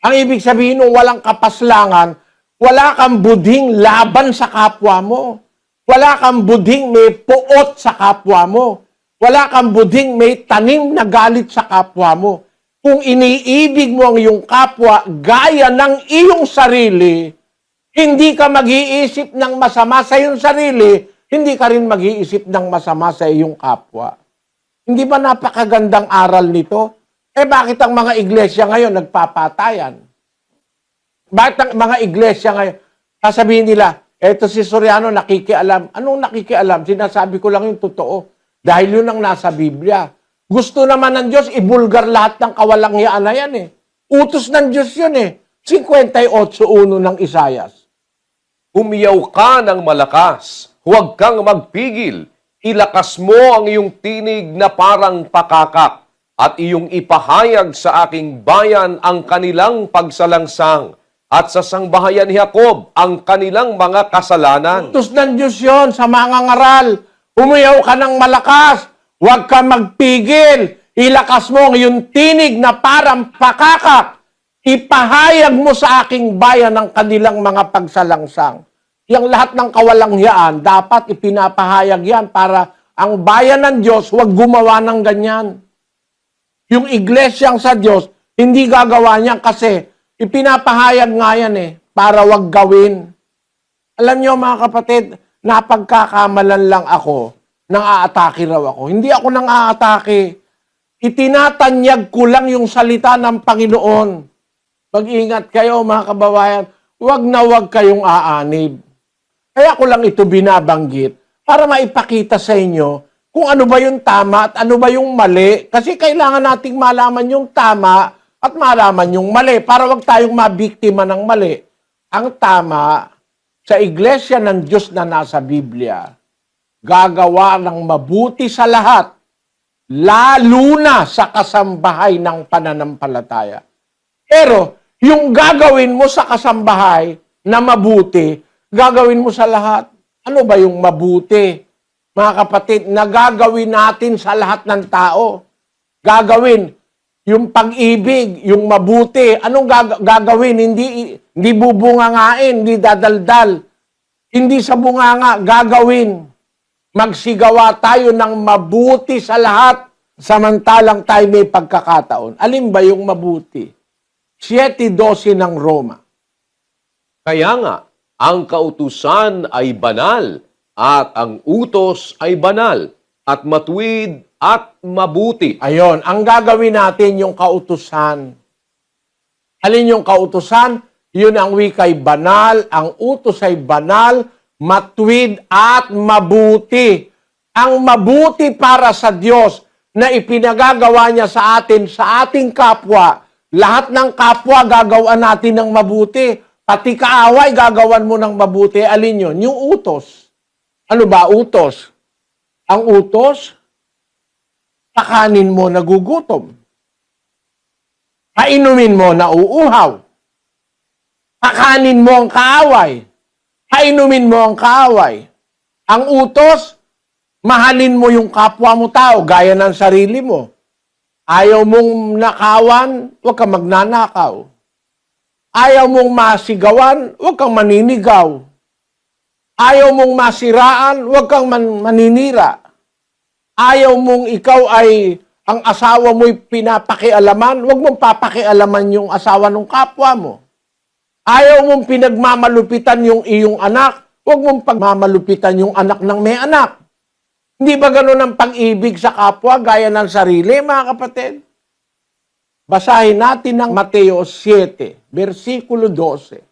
Ang ibig sabihin ng walang kapaslangan, wala kang budhing laban sa kapwa mo. Wala kang budhing may puot sa kapwa mo. Wala kang budhing may tanim na galit sa kapwa mo. Kung iniibig mo ang iyong kapwa gaya ng iyong sarili, hindi ka mag-iisip ng masama sa iyong sarili, hindi ka rin mag-iisip ng masama sa iyong kapwa. Hindi ba napakagandang aral nito? Bakit ang mga iglesia ngayon nagpapatayan? Bakit ang mga iglesia ngayon, sasabihin nila, eto si Soriano nakikialam. Anong nakikialam? Sinasabi ko lang yung totoo. Dahil yun ang nasa Biblia. Gusto naman ng Diyos, ibulgar lahat ng kawalangyaan na yan Utos ng Diyos yun 58:1 ng Isayas. Umiyaw ka ng malakas, huwag kang magpigil. Ilakas mo ang iyong tinig na parang pakakak at iyong ipahayag sa aking bayan ang kanilang pagsalangsang at sa sangbahayan ni Jacob ang kanilang mga kasalanan. Utos ng Diyos yun sa mga ngaral. Umiyaw ka ng malakas, huwag ka magpigil. Ilakas mo ang iyong tinig na parang pakakak. Ipahayag mo sa aking bayan ang kanilang mga pagsalangsang. Yang lahat ng kawalangyaan, dapat ipinapahayag yan para ang bayan ng Diyos huwag gumawa ng ganyan. Yung iglesyang sa Diyos, hindi gagawa niyan kasi ipinapahayag nga yan para wag gawin. Alam niyo mga kapatid, napagkakamalan lang ako, nang aatake raw ako. Hindi ako nang aatake. Itinatanyag ko lang yung salita ng Panginoon. Mag-ingat kayo mga kababayan, wag na wag kayong aanib. Kaya ko lang ito binabanggit para maipakita sa inyo kung ano ba yung tama at ano ba yung mali. Kasi kailangan nating malaman yung tama at malaman yung mali para wag tayong mabiktima ng mali. Ang tama sa iglesia ng Diyos na nasa Biblia, gagawa ng mabuti sa lahat, lalo na sa kasambahay ng pananampalataya. Pero yung gagawin mo sa kasambahay na mabuti, gagawin mo sa lahat. Ano ba yung mabuti? Mga kapatid, na gagawin natin sa lahat ng tao. Gagawin yung pag-ibig, yung mabuti. Anong gagawin? Hindi bubungangain, hindi dadaldal. Hindi sa bunganga, gagawin. Magsigawa tayo ng mabuti sa lahat, samantalang tayo may pagkakataon. Alin ba yung mabuti? 7:12 ng Roma. Kaya nga, ang kautusan ay banal at ang utos ay banal at matuwid at mabuti. Ayon, ang gagawin natin yung kautusan. Alin yung kautusan? Yun ang wika'y banal, ang utos ay banal, matuwid at mabuti. Ang mabuti para sa Diyos na ipinagagawa niya sa atin, sa ating kapwa, lahat ng kapwa gagawa natin ng mabuti. Pati kaaway gagawan mo ng mabuti. Alin yun? Yung utos. Ano ba utos? Ang utos, pakanin mo nagugutom. Painumin mo na uuhaw. Pakanin mo ang kaaway. Painumin mo ang kaaway. Ang utos, mahalin mo yung kapwa mo tao, gaya ng sarili mo. Ayaw mong nakawan, huwag kang magnanakaw. Ayaw mong masigawan, huwag kang maninigaw. Ayaw mong masiraan, huwag kang maninira. Ayaw mong ikaw ay ang asawa mo'y pinapakialaman, huwag mong papakialaman yung asawa ng kapwa mo. Ayaw mong pinagmamalupitan yung iyong anak, huwag mong pagmamalupitan yung anak ng may anak. Hindi ba ganun ang pag-ibig sa kapwa gaya ng sarili, mga kapatid? Basahin natin ang Mateo 7, versikulo 12.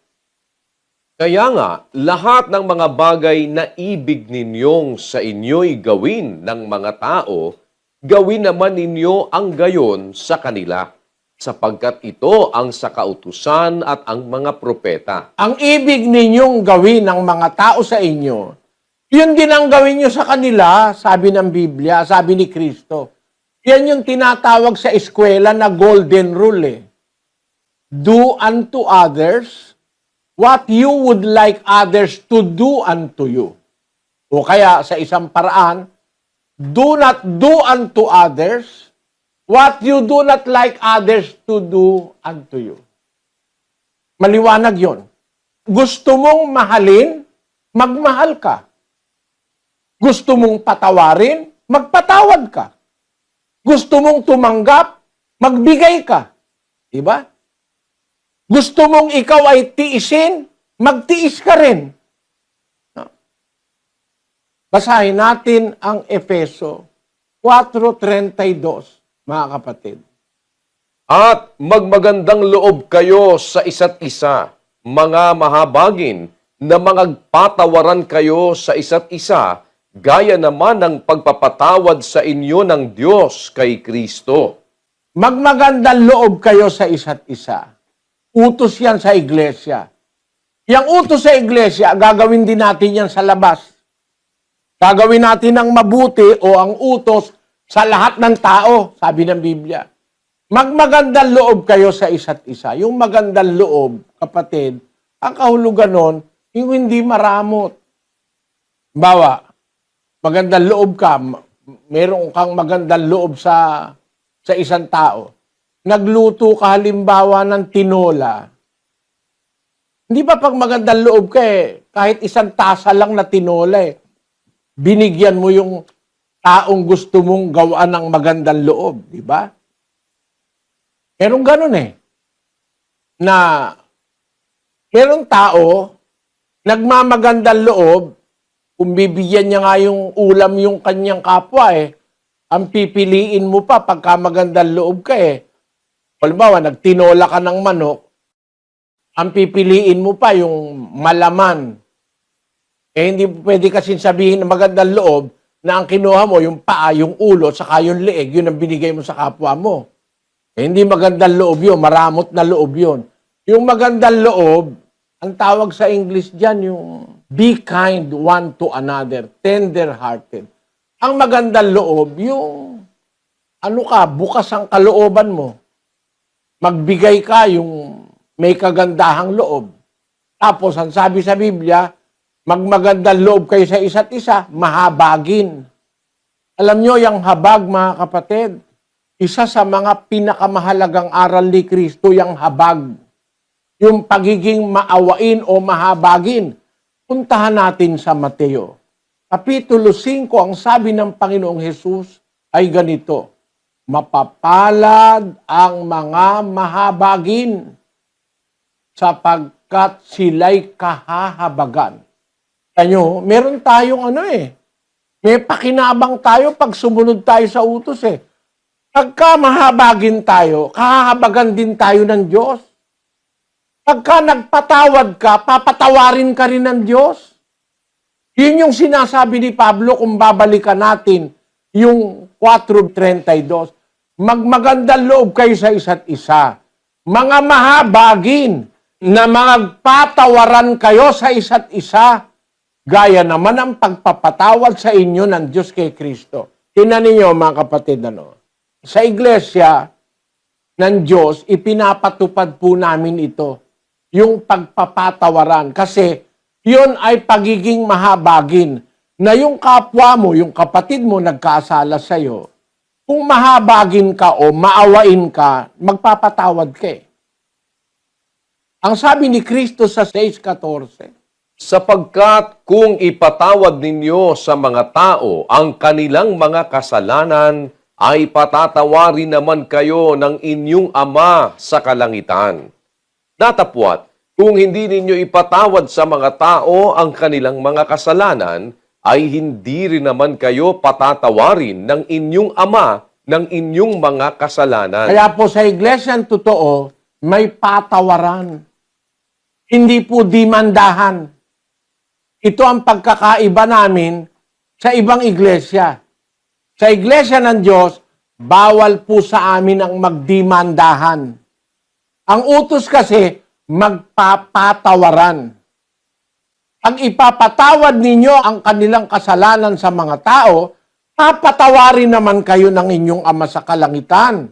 Kaya nga, lahat ng mga bagay na ibig ninyong sa inyo'y gawin ng mga tao, gawin naman ninyo ang gayon sa kanila, sapagkat ito ang sa kautusan at ang mga propeta. Ang ibig ninyong gawin ng mga tao sa inyo, yun din ang gawin nyo sa kanila, sabi ng Biblia, sabi ni Kristo. Yan yung tinatawag sa eskwela na golden rule. Do unto others what you would like others to do unto you. O kaya sa isang paraan, do not do unto others what you do not like others to do unto you. Maliwanag yon. Gusto mong mahalin, magmahal ka. Gusto mong patawarin, magpatawad ka. Gusto mong tumanggap, magbigay ka. Diba? Gusto mong ikaw ay tiisin, magtiis ka rin. Basahin natin ang Efeso 4:32, mga kapatid. At magmagandang loob kayo sa isa't isa, mga mahabagin, na magpatawaran kayo sa isa't isa, gaya naman ng pagpapatawad sa inyo ng Diyos kay Kristo. Magmagandang loob kayo sa isa't isa. Utos yan sa iglesia. Yang utos sa iglesia, gagawin din natin yan sa labas. Gagawin natin ang mabuti o ang utos sa lahat ng tao, sabi ng Biblia. Magmagandang loob kayo sa isa't isa. Yung magandang loob, kapatid, ang kahulugan nun, yung hindi maramot. Bawa, magandang loob ka, meron kang magandang loob sa isang tao. Nagluto ka halimbawa ng tinola. Hindi ba pag magandang loob ka kahit isang tasa lang na tinola binigyan mo yung taong gusto mong gawaan ng magandang loob, di ba? Merong ganun na merong tao, nagmamagandang loob, kung bibigyan niya nga yung ulam yung kanyang kapwa ang pipiliin mo pa pagka magandang loob ka Halimbawa, nagtinola ka ng manok, ang pipiliin mo pa yung malaman. Hindi pwede kasi sabihin na magandang loob na ang kinuha mo, yung paa, yung ulo, saka yung leeg, yun ang binigay mo sa kapwa mo. Hindi magandang loob yun, maramot na loob yun. Yung magandang loob, ang tawag sa English dyan, yung be kind one to another, tender-hearted. Ang magandang loob, yung bukas ang kalooban mo. Magbigay ka yung may kagandahang loob. Tapos, ang sabi sa Biblia, magmagandang loob kayo sa isa't isa, mahabagin. Alam nyo, yung habag, mga kapatid, isa sa mga pinakamahalagang aral ni Kristo, yung habag. Yung pagiging maawain o mahabagin. Puntahan natin sa Mateo. Kapitulo 5, ang sabi ng Panginoong Hesus ay ganito, mapapalad ang mga mahabagin sapagkat sila'y kahahabagan. Tanyo, meron tayong may pakinabang tayo pag sumunod tayo sa utos Pagka mahabagin tayo, kahahabagan din tayo ng Diyos. Pagka nagpatawad ka, papatawarin ka rin ng Diyos. Yun yung sinasabi ni Pablo kung babalikan natin yung 4:32. Magmagandang loob kayo sa isa't isa. Mga mahabagin na magpatawaran kayo sa isa't isa, gaya naman ang pagpapatawad sa inyo ng Diyos kay Kristo. Tingnan ninyo mga kapatid, sa iglesia ng Diyos, ipinapatupad po namin ito. yung pagpapatawaran. Kasi yun ay pagiging mahabagin na yung kapwa mo, yung kapatid mo nagkasala sa'yo, kung mahabagin ka o maawain ka, magpapatawad ka eh. Ang sabi ni Kristo sa 6:14, Sapagkat kung ipatawad ninyo sa mga tao ang kanilang mga kasalanan, ay patatawarin naman kayo ng inyong Ama sa kalangitan. Datapwat, kung hindi ninyo ipatawad sa mga tao ang kanilang mga kasalanan, ay hindi rin naman kayo patatawarin ng inyong Ama ng inyong mga kasalanan. kaya po sa iglesyang totoo, may patawaran. Hindi po dimandahan. Ito ang pagkakaiba namin sa ibang iglesia. Sa iglesia ng Diyos, bawal po sa amin ang magdimandahan. Ang utos kasi, magpapatawaran. Pag ipapatawad ninyo ang kanilang kasalanan sa mga tao, papatawarin naman kayo ng inyong Ama sa kalangitan.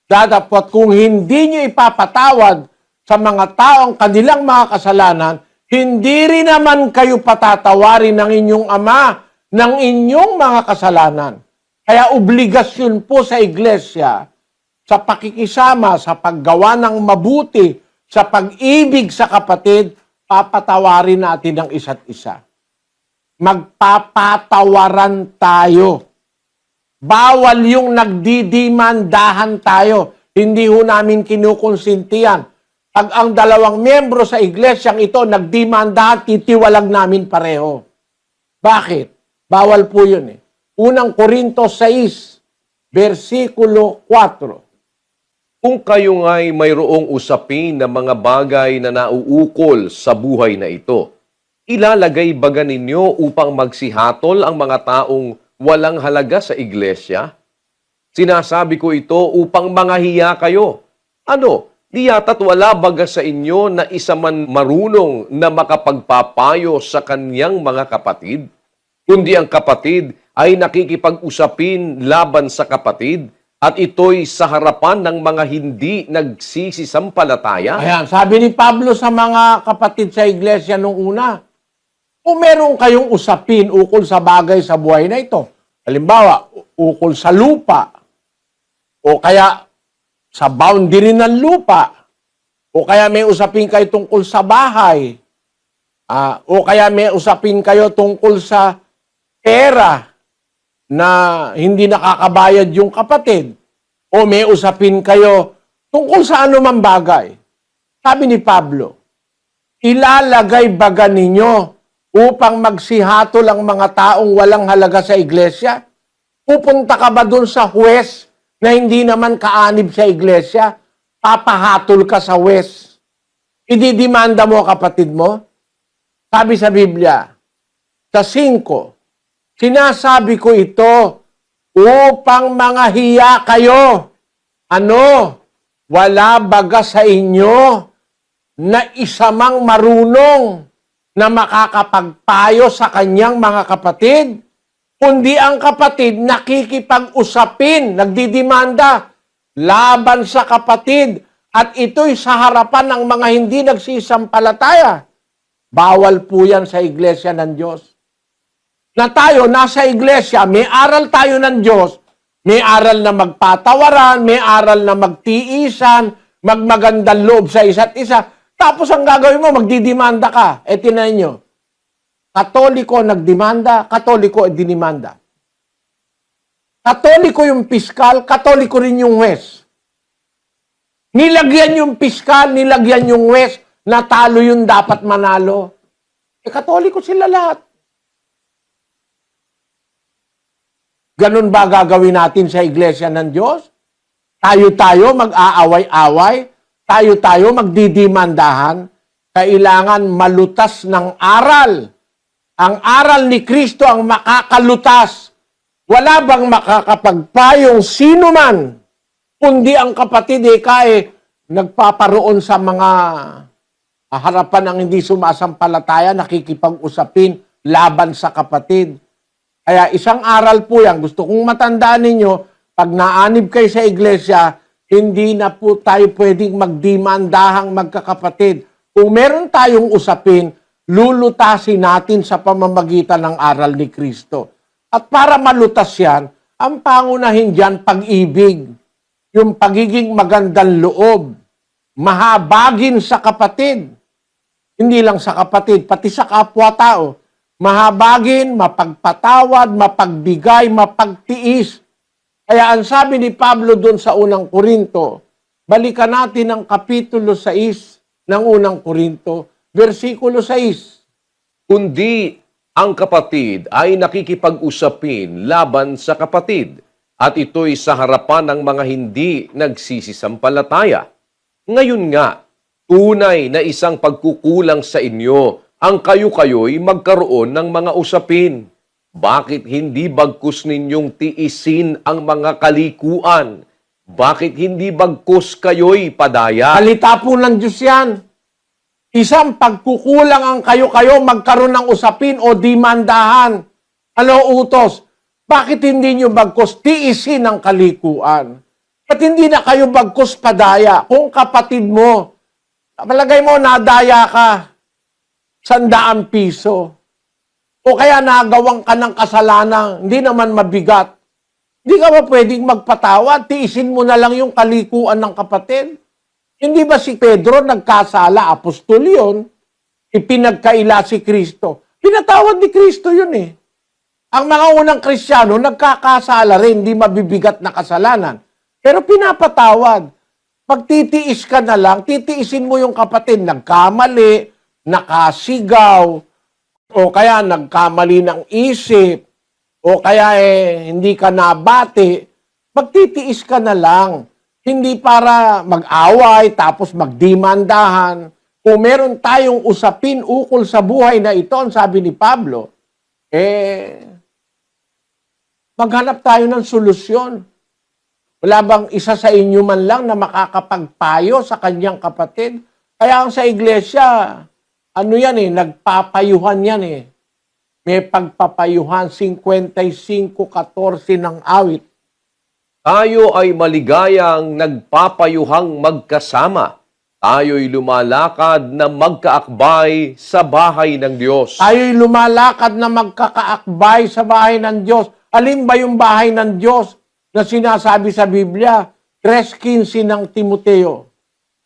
Datapwat kung hindi nyo ipapatawad sa mga tao ang kanilang mga kasalanan, hindi rin naman kayo patatawarin ng inyong Ama ng inyong mga kasalanan. Kaya obligasyon po sa iglesia, sa pakikisama, sa paggawa ng mabuti, sa pag-ibig sa kapatid, papatawarin natin ang isa't isa. Magpapatawaran tayo. Bawal yung nagdidimandahan tayo. Hindi ho namin kinukonsintihan. Pag ang dalawang miyembro sa iglesyang ito nagdimandahan, titiwalag namin pareho. Bakit? Bawal po yun eh. Unang Korinto 6, versikulo 4. Kung kayo nga'y mayroong usapin na mga bagay na nauukol sa buhay na ito, ilalagay baga ninyo upang magsihatol ang mga taong walang halaga sa iglesia? Sinasabi ko ito upang mangahiya kayo. Ano? Di yata't wala baga sa inyo na isa man marunong na makapagpapayo sa kanyang mga kapatid? Kundi ang kapatid ay nakikipag-usapin laban sa kapatid at ito'y sa harapan ng mga hindi nagsisisampalataya? Ayan, sabi ni Pablo sa mga kapatid sa iglesia nung una, kung meron kayong usapin ukol sa bagay sa buhay na ito, halimbawa, ukol sa lupa, o kaya sa boundary ng lupa, o kaya may usapin kayo tungkol sa bahay, o kaya may usapin kayo tungkol sa pera na hindi nakakabayad yung kapatid, o may usapin kayo tungkol sa anumang bagay. Sabi ni Pablo, ilalagay baga ninyo upang magsihatol ang mga taong walang halaga sa iglesia? Pupunta ka ba dun sa huwes na hindi naman kaanib sa iglesia? Papahatol ka sa huwes. Ididimanda mo kapatid mo? Sabi sa Biblia, sa 5, sinasabi ko ito upang mangahiya kayo. Ano? Wala baga sa inyo na isa mang marunong na makakapagpayo sa kanyang mga kapatid, kundi ang kapatid nakikipag-usapin, nagdidimanda laban sa kapatid, at ito'y sa harapan ng mga hindi nagsisampalataya. Bawal po yan sa iglesia ng Diyos. Na tayo, nasa iglesia, may aral tayo ng Diyos, may aral na magpatawaran, may aral na magtiisan, magmagandang loob sa isa't isa. Tapos ang gagawin mo, magdidimanda ka. E tinayin nyo, Katoliko nagdemanda, Katoliko dinimanda. Katoliko yung piskal, Katoliko rin yung huwes. Nilagyan yung piskal, nilagyan yung huwes, natalo yun dapat manalo. E Katoliko sila lahat. Ganun ba gagawin natin sa iglesia ng Diyos? Tayo-tayo mag-aaway-away, tayo-tayo magdidimandahan, kailangan malutas ng aral. Ang aral ni Kristo ang makakalutas. Wala bang makakapagpayong sino man, kundi ang kapatid nagpaparoon sa mga harapan ng hindi sumasampalataya, nakikipag-usapin laban sa kapatid. Kaya isang aral po yan. Gusto kong matandaan ninyo, pag naanib kayo sa iglesia, hindi na po tayo pwedeng magdimandahang magkakapatid. Kung meron tayong usapin, lulutasin natin sa pamamagitan ng aral ni Kristo. At para malutas yan, ang pangunahin dyan, pag-ibig. Yung pagiging magandang loob. Mahabagin sa kapatid. Hindi lang sa kapatid, pati sa kapwa-tao. Mahabagin, mapagpatawad, mapagbigay, mapagtiis. Kaya ang sabi ni Pablo doon sa unang Korinto, balikan natin ang kapitulo 6 ng unang Korinto, versikulo 6. Kundi ang kapatid ay nakikipag-usapin laban sa kapatid, at ito'y sa harapan ng mga hindi nagsisisampalataya. Ngayon nga, tunay na isang pagkukulang sa inyo ang kayo-kayo'y magkaroon ng mga usapin. Bakit hindi bagkus ninyong tiisin ang mga kalikuan? Bakit hindi bagkus kayo'y padaya? Salita po ng Diyos yan. Isang pagkukulang ang kayo-kayo magkaroon ng usapin o dimandahan. Ano utos? Bakit hindi nyo bagkus tiisin ang kalikuan? At hindi na kayo bagkus padaya? Kung kapatid mo, palagay mo nadaya ka, 100 piso. O kaya nagawang ka ng kasalanan, hindi naman mabigat. Hindi ka ba pwedeng magpatawad? Tiisin mo na lang yung kalikuan ng kapatid. Hindi ba si Pedro nagkasala? Apostol yun. Ipinagkaila si Kristo. Pinatawad ni Kristo yun eh. Ang mga unang Kristiyano nagkakasala rin, hindi mabibigat na kasalanan. Pero pinapatawad. Pag titiis ka na lang, titiisin mo yung kapatid. Nagkamali, nakasigaw, o kaya nagkamali ng isip, o kaya hindi ka nabati, magtitiis ka na lang. Hindi para mag-away, tapos magdimandahan. Kung meron tayong usapin ukol sa buhay na ito, ang sabi ni Pablo, maghanap tayo ng solusyon. Wala bang isa sa inyo man lang na makakapagpayo sa kanyang kapatid? Kaya ang sa iglesia, ano yan nagpapayuhan yan May pagpapayuhan, 55:14 ng awit. Tayo ay maligayang nagpapayuhang magkasama. Tayo'y lumalakad na magkaakbay sa bahay ng Diyos. Tayo'y lumalakad na magkakaakbay sa bahay ng Diyos. Alin ba yung bahay ng Diyos na sinasabi sa Biblia? 3:15 ng Timoteo.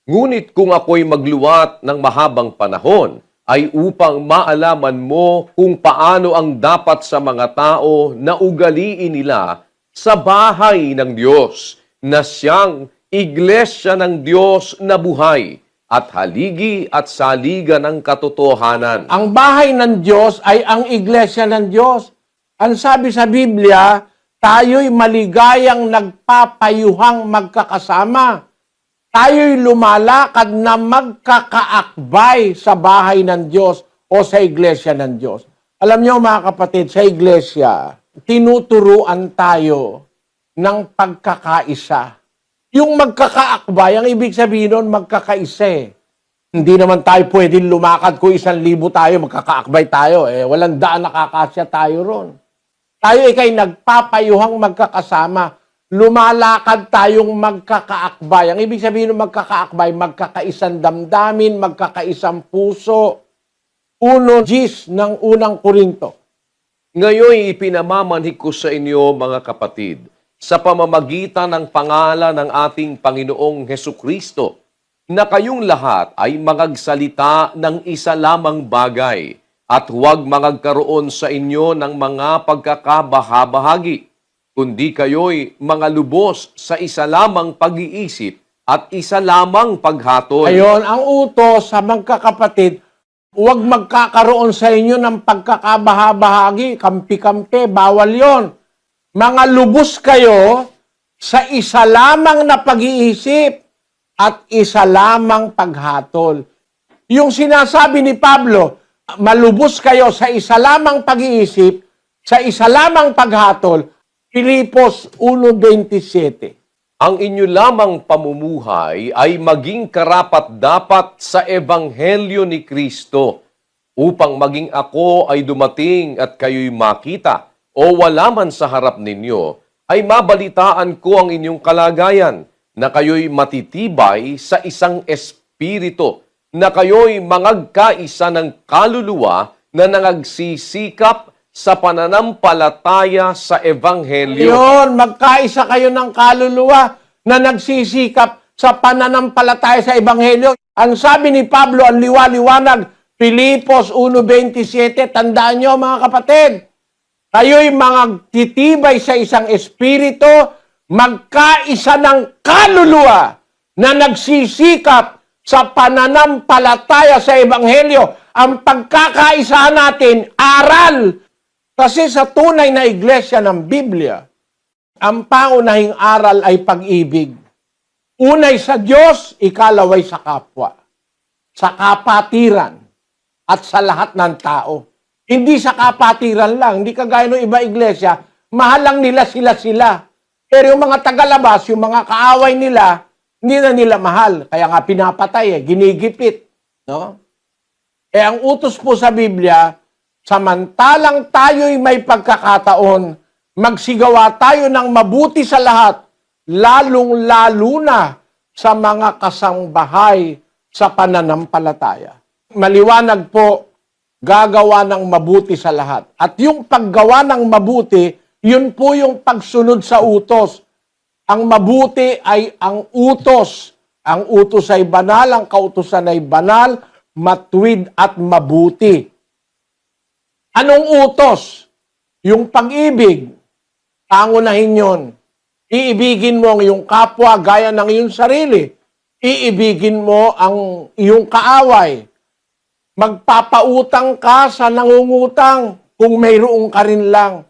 Ngunit kung ako'y magluwat ng mahabang panahon, ay upang maalaman mo kung paano ang dapat sa mga tao na ugaliin nila sa bahay ng Diyos, na siyang iglesia ng Diyos na buhay at haligi at saliga ng katotohanan. Ang bahay ng Diyos ay ang iglesia ng Diyos. Ang sabi sa Biblia, tayo'y maligayang nagpapayuhang magkakasama. Tayo'y lumalakad na magkakaakbay sa bahay ng Diyos o sa iglesia ng Diyos. Alam niyo mga kapatid, sa iglesia, tinuturuan tayo ng pagkakaisa. Yung magkakaakbay, ang ibig sabihin nun, magkakaisa Hindi naman tayo pwedeng lumakad kung 1,000 tayo, magkakaakbay tayo. Walang daan nakakasya tayo ron. Tayo ikay nagpapayuhang magkakasama. Lumalakad tayong magkakaakbay. Ang ibig sabihin ng magkakaakbay, magkakaisang damdamin, magkakaisang puso. 1:10 ng unang Korinto. Ngayon ipinamamanhik ko sa inyo, mga kapatid, sa pamamagitan ng pangalan ng ating Panginoong Hesukristo, na kayong lahat ay magagsalita ng isa lamang bagay at huwag magkaroon sa inyo ng mga pagkakabahabahagi, kundi kayo'y mga lubos sa isa lamang pag-iisip at isa lamang paghatol. Ayon, ang utos sa magkakapatid, huwag magkakaroon sa inyo ng pagkakabahabahagi, kampi-kampi, bawal yon. Mga lubos kayo sa isa lamang na pag-iisip at isa lamang paghatol. Yung sinasabi ni Pablo, malubos kayo sa isa lamang pag-iisip, sa isa lamang paghatol, Filipos 1:27. Ang inyo lamang pamumuhay ay maging karapat-dapat sa Ebanghelyo ni Kristo, upang maging ako ay dumating at kayo'y makita o wala man sa harap ninyo, ay mabalitaan ko ang inyong kalagayan, na kayo'y matitibay sa isang espiritu na kayo'y mangagkaisa ng kaluluwa na nangagsisikap sa pananampalataya sa Ebanghelyo. Yun, magkaisa kayo ng kaluluwa na nagsisikap sa pananampalataya sa Ebanghelyo. Ang sabi ni Pablo, ang liwa-liwanag, Filipos 1.27, tandaan nyo mga kapatid, kayo'y magtitibay sa isang espiritu, magkaisa ng kaluluwa na nagsisikap sa pananampalataya sa Ebanghelyo. Ang pagkakaisahan natin, aral. Kasi sa tunay na iglesia ng Biblia, ang pangunahing aral ay pag-ibig. Unay sa Diyos, ikalaway sa kapwa. Sa kapatiran at sa lahat ng tao. Hindi sa kapatiran lang, hindi kagaya ng iba iglesia, mahal lang nila sila. Pero yung mga tagalabas, yung mga kaaway nila, hindi na nila mahal. Kaya nga pinapatay, ginigipit. No? Ang utos po sa Biblia, samantalang tayo'y may pagkakataon, magsigawa tayo ng mabuti sa lahat, lalong-lalo na sa mga kasangbahay sa pananampalataya. Maliwanag po, gagawa ng mabuti sa lahat. At yung paggawa ng mabuti, yun po yung pagsunod sa utos. Ang mabuti ay ang utos. Ang utos ay banal, ang kautusan ay banal, matuwid at mabuti. Anong utos? Yung pag-ibig. Pangunahin yun. Iibigin mo ang iyong kapwa gaya ng iyong sarili. Iibigin mo ang iyong kaaway. Magpapautang ka sa nangungutang kung mayroong ka rin lang.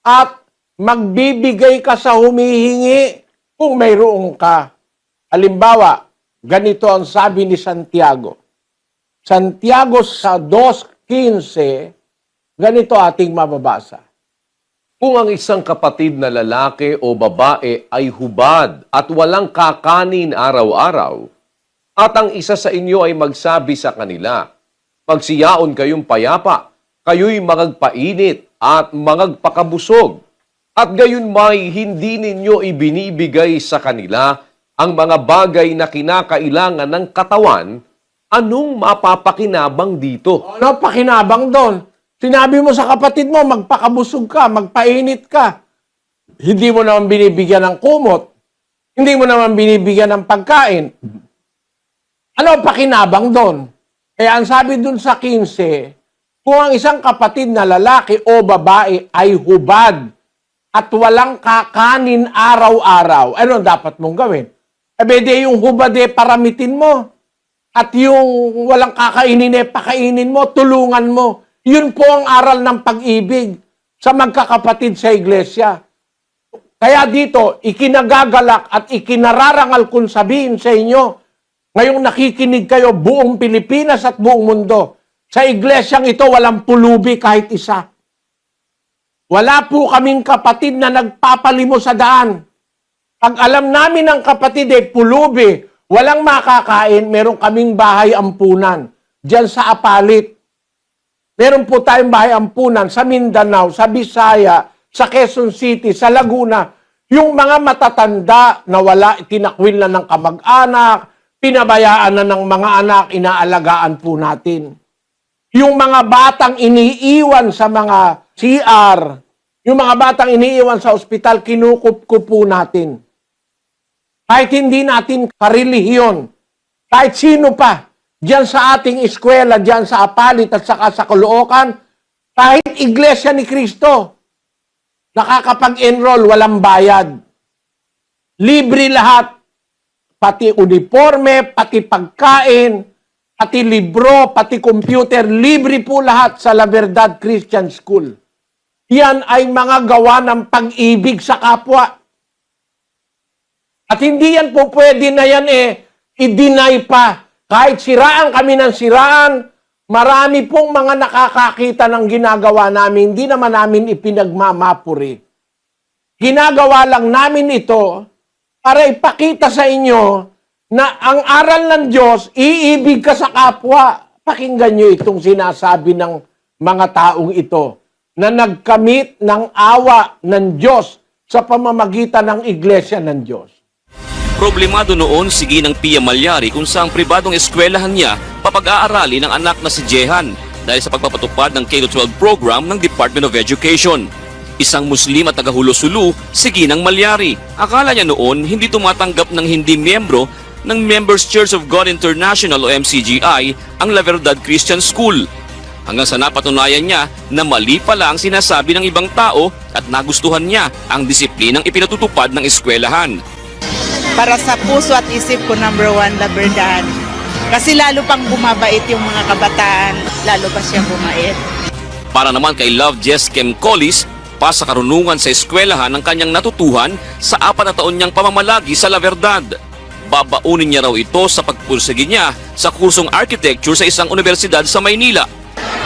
At magbibigay ka sa humihingi kung mayroong ka. Halimbawa, ganito ang sabi ni Santiago. Santiago sa 2:15, ganito ating mababasa. Kung ang isang kapatid na lalaki o babae ay hubad at walang kakanin araw-araw, at ang isa sa inyo ay magsabi sa kanila, pagsiyaon kayong payapa, kayo'y magagpainit at magagpakabusog, at gayon may hindi ninyo ibinibigay sa kanila ang mga bagay na kinakailangan ng katawan, anong mapapakinabang dito? Ano pakinabang doon? Sinabi mo sa kapatid mo, magpakabusog ka, magpainit ka. Hindi mo naman binibigyan ng kumot. Hindi mo naman binibigyan ng pagkain. Ano ang pakinabang doon? Kaya ang sabi doon sa 15, kung ang isang kapatid na lalaki o babae ay hubad at walang kakanin araw-araw, ano dapat mong gawin? Di yung hubad paramitin mo. At yung walang kakainin pakainin mo, tulungan mo. Yun po ang aral ng pag-ibig sa magkakapatid sa iglesia. Kaya dito, ikinagagalak at ikinararangal kung sabihin sa inyo, ngayong nakikinig kayo buong Pilipinas at buong mundo, sa iglesyang ito walang pulubi kahit isa. Wala po kaming kapatid na nagpapalimo sa daan. Pag alam namin ang kapatid pulubi, walang makakain, meron kaming bahay ampunan. Diyan sa Apalit. Meron po tayong bahay ampunan sa Mindanao, sa Bisaya, sa Quezon City, sa Laguna. Yung mga matatanda na wala, tinakwil na ng kamag-anak, pinabayaan na ng mga anak, inaalagaan po natin. Yung mga batang iniiwan sa mga CR, yung mga batang iniiwan sa ospital, kinukup po natin. Kahit hindi natin karelihiyon, kahit sino pa, diyan sa ating eskwela, diyan sa Apalit at saka sa Caloocan, kahit iglesia ni Kristo, nakakapag-enroll, walang bayad. Libre lahat, pati uniforme, pati pagkain, pati libro, pati computer, libre po lahat sa La Verdad Christian School. Yan ay mga gawa ng pag-ibig sa kapwa. At hindi yan po pwede na yan i-deny pa. Kahit siraan kami ng siraan, marami pong mga nakakakita ng ginagawa namin, hindi naman namin ipinagmamapuri. Ginagawa lang namin ito para ipakita sa inyo na ang aral ng Diyos, iibig ka sa kapwa. Pakinggan nyo itong sinasabi ng mga taong ito na nagkamit ng awa ng Diyos sa pamamagitan ng iglesia ng Diyos. Problemado noon si Ginang Pia Malyari kung saang pribadong eskwelahan niya papag-aarali ng anak na si Jehan dahil sa pagpapatupad ng K-12 program ng Department of Education. Isang Muslim at taga-Hulo-Sulu, si Ginang Malyari. Akala niya noon hindi tumatanggap ng hindi miyembro ng Members Church of God International o MCGI ang La Verdad Christian School. Hanggang sa napatunayan niya na mali pala ang sinasabi ng ibang tao at nagustuhan niya ang disiplinang ipinatutupad ng eskwelahan. Para sa puso at isip ko, number one, La Verdad. Kasi lalo pang bumabait yung mga kabataan, lalo pa siya bumait. Para naman kay Love Jess Kem Collis, pa sa karunungan sa eskwelahan ng kanyang natutuhan sa 4 na taon niyang pamamalagi sa La Verdad. Babaunin niya raw ito sa pagpursige niya sa kursong architecture sa isang universidad sa Maynila.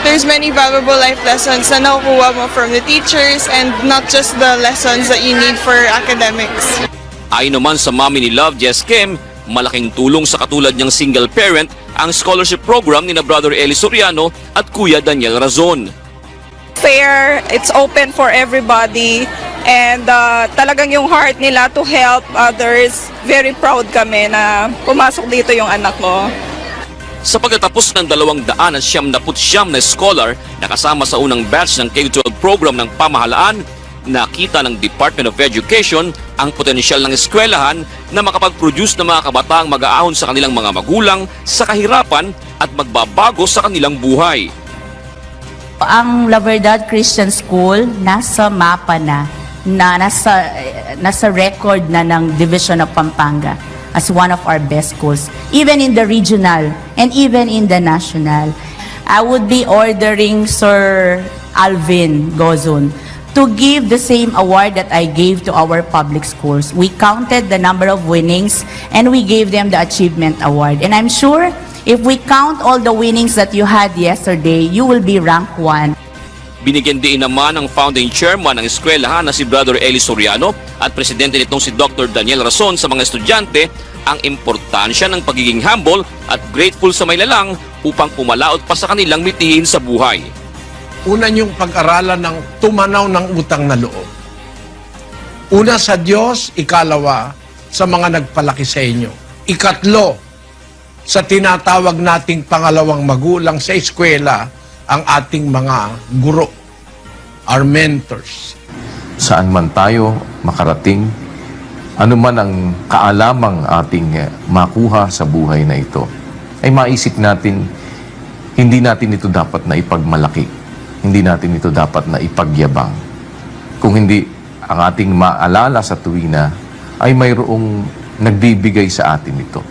There's many valuable life lessons na nakukuha mo from the teachers and not just the lessons that you need for academics. Ayon naman sa mami ni Love Jess Kem, malaking tulong sa katulad niyang single parent ang scholarship program ni na Brother Eli Soriano at Kuya Daniel Razon. Fair, it's open for everybody, and talagang yung heart nila to help others. Very proud kami na pumasok dito yung anak ko. Sa pagtatapos ng 279 na scholar na kasama sa unang batch ng K-12 program ng pamahalaan, nakita ng Department of Education ang potensyal ng eskwelahan na makapag-produce ng mga kabataang mag-aahon sa kanilang mga magulang sa kahirapan at magbabago sa kanilang buhay. Ang La Verdad Christian School nasa mapa na nasa record na ng Division of Pampanga as one of our best schools, even in the regional and even in the national. I would be ordering Sir Alvin Gozon to give the same award that I gave to our public schools. We counted the number of winnings and we gave them the achievement award. And I'm sure if we count all the winnings that you had yesterday, you will be rank 1. Binigyan din naman ng founding chairman ng eskwelahan na si Brother Eli Soriano at presidente nitong si Dr. Daniel Razon sa mga estudyante ang importansya ng pagiging humble at grateful sa may lalang upang pumalaot pa sa kanilang mitihin sa buhay. Una niyong pag-aralan ng tumanaw ng utang na loob. Una sa Diyos, ikalawa sa mga nagpalaki sa inyo. Ikatlo, sa tinatawag nating pangalawang magulang sa eskwela, ang ating mga guro, our mentors. Saan man tayo makarating, ano man ang kaalamang ating makuha sa buhay na ito, ay maisip natin, hindi natin ito dapat na ipagmalaki. Hindi natin ito dapat na ipagyabang. Kung hindi ang ating maalala sa tuwina, ay mayroong nagbibigay sa atin ito.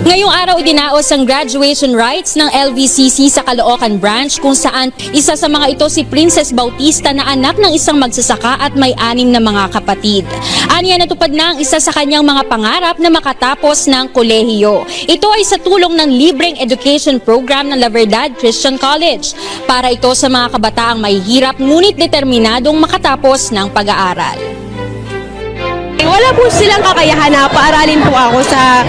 Ngayong araw idinaos ang graduation rites ng LVCC sa Caloocan branch kung saan isa sa mga ito si Princess Bautista na anak ng isang magsasaka at may 6 na mga kapatid. Aniya natupad na ang isa sa kanyang mga pangarap na makatapos ng kolehiyo. Ito ay sa tulong ng libreng education program ng La Verdad Christian College. Para ito sa mga kabataang mahihirap ngunit determinadong makatapos ng pag-aaral. Wala po silang kakayahan na paaralin po ako sa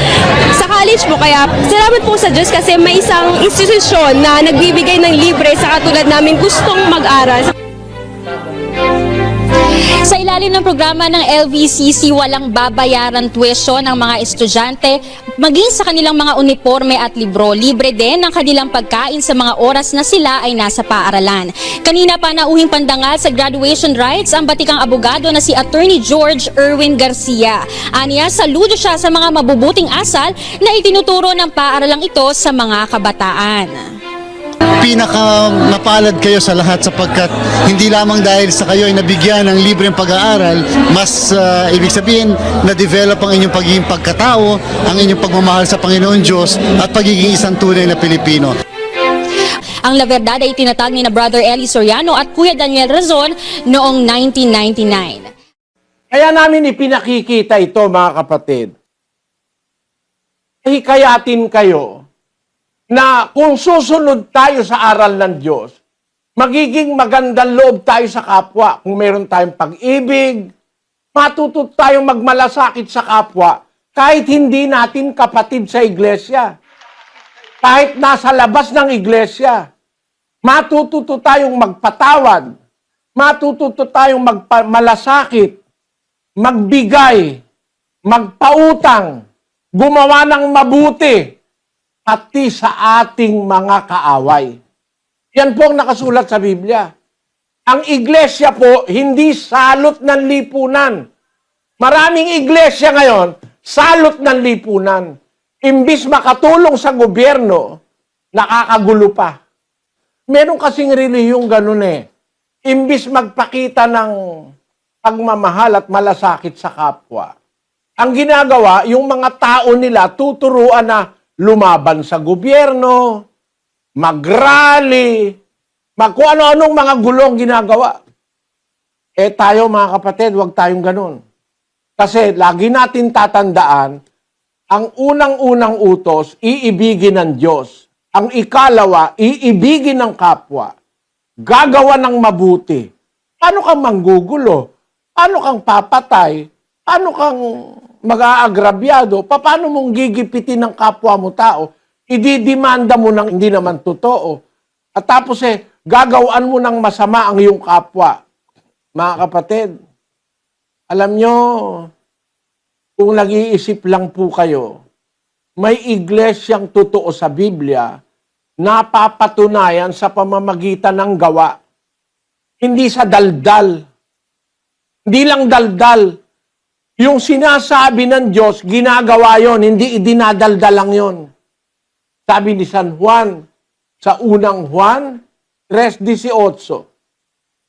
college po. Kaya salamat po sa Diyos kasi may isang institusyon na nagbibigay ng libre sa katulad namin gustong mag-aral. Sa ilalim ng programa ng LVCC, walang babayaran tuition ang mga estudyante, maging sa kanilang mga uniforme at libro. Libre din ang kanilang pagkain sa mga oras na sila ay nasa paaralan. Kanina pa nauhing pandangal sa graduation rites ang batikang abogado na si Attorney George Erwin Garcia. Aniya, saludo siya sa mga mabubuting asal na itinuturo ng paaralang ito sa mga kabataan. Pinaka mapalad kayo sa lahat sapagkat hindi lamang dahil sa kayo ay nabigyan ng libreng pag-aaral, mas ibig sabihin na-develop ang inyong pagiging pagkatao, ang inyong pagmamahal sa Panginoon Diyos at pagiging isang tunay na Pilipino. Ang La Verdad ay tinatag ni na Brother Eli Soriano at Kuya Daniel Razon noong 1999. Kaya namin ipinakikita ito, mga kapatid. Hikayatin kayo na kung susunod tayo sa aral ng Diyos, magiging magandang loob tayo sa kapwa. Kung meron tayong pag-ibig, matuto tayong magmalasakit sa kapwa kahit hindi natin kapatid sa iglesia. Kahit nasa labas ng iglesia, matututo tayong magpatawad, matututo tayong magmalasakit, magbigay, magpautang, gumawa ng mabuti, pati sa ating mga kaaway. Yan po ang nakasulat sa Biblia. Ang iglesia po, hindi salot ng lipunan. Maraming iglesia ngayon, salot ng lipunan. Imbis makatulong sa gobyerno, nakakagulo pa. Meron kasing relihiyong ganun eh. Imbis magpakita ng pagmamahal at malasakit sa kapwa. Ang ginagawa, yung mga tao nila tuturuan na lumaban sa gobyerno, mag-rally, kung ano-anong mga gulong ginagawa. Eh tayo mga kapatid, huwag tayong ganun. Kasi lagi natin tatandaan, ang unang-unang utos, iibigin ng Diyos. Ang ikalawa, iibigin ng kapwa. Gagawa ng mabuti. Paano kang manggugulo? Paano kang papatay? Paano kang mag-aagrabyado? Paano mong gigipitin ng kapwa mo tao? Ididimanda mo ng hindi naman totoo. At tapos gagawaan mo ng masama ang iyong kapwa. Mga kapatid, alam nyo, kung nag-iisip lang po kayo, may iglesyang totoo sa Biblia na papatunayan sa pamamagitan ng gawa. Hindi sa daldal. Hindi lang daldal. Yung sinasabi ng Diyos, ginagawa yon, hindi idinadaldal lang yon. Sabi ni San Juan, sa unang Juan 3:18.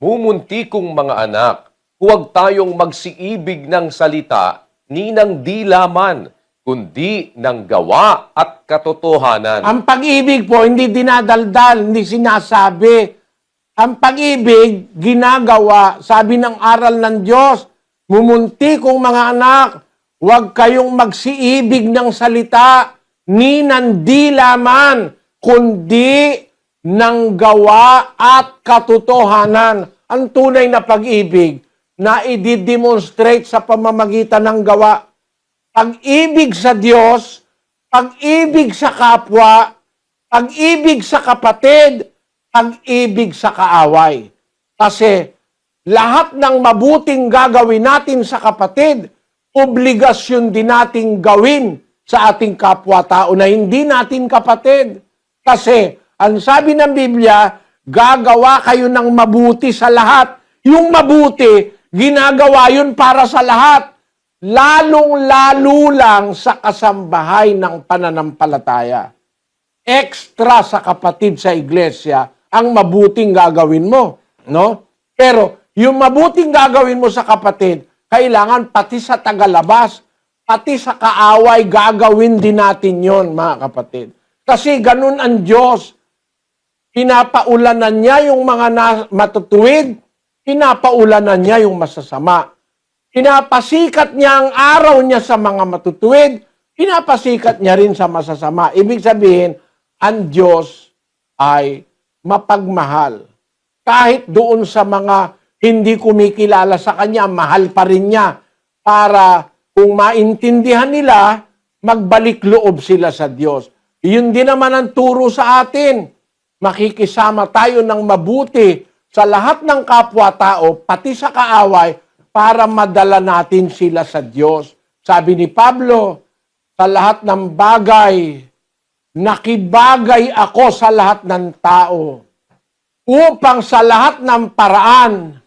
Mumunti kong mga anak, huwag tayong magsiibig ng salita ni ng di laman, kundi ng gawa at katotohanan. Ang pag-ibig po, hindi dinadaldal, hindi sinasabi. Ang pag-ibig, ginagawa, sabi ng aral ng Diyos, mumunti kong mga anak, huwag kayong magsiibig ng salita, ni ng di laman, kundi ng gawa at katotohanan. Ang tunay na pag-ibig na i-demonstrate sa pamamagitan ng gawa. Pag-ibig sa Diyos, pag-ibig sa kapwa, pag-ibig sa kapatid, pag-ibig sa kaaway. Kasi lahat ng mabuting gagawin natin sa kapatid, obligasyon din nating gawin sa ating kapwa-tao na hindi natin kapatid. Kasi ang sabi ng Biblia, gagawa kayo ng mabuti sa lahat. Yung mabuti, ginagawa yun para sa lahat. Lalong-lalo lang sa kasambahay ng pananampalataya. Extra sa kapatid sa iglesia, ang mabuting gagawin mo. No? Pero yung mabuting gagawin mo sa kapatid, kailangan pati sa tagalabas, pati sa kaaway, gagawin din natin yon, mga kapatid. Kasi ganun ang Diyos. Pinapaulanan niya yung mga matutuwid, pinapaulanan niya yung masasama. Pinapasikat niya ang araw niya sa mga matutuwid, pinapasikat niya rin sa masasama. Ibig sabihin, ang Diyos ay mapagmahal. Kahit doon sa mga hindi kumikilala sa Kanya, mahal pa rin niya para kung maintindihan nila, magbalik loob sila sa Diyos. Yun din naman ang turo sa atin. Makikisama tayo ng mabuti sa lahat ng kapwa-tao, pati sa kaaway, para madala natin sila sa Diyos. Sabi ni Pablo, sa lahat ng bagay, nakibagay ako sa lahat ng tao, upang sa lahat ng paraan,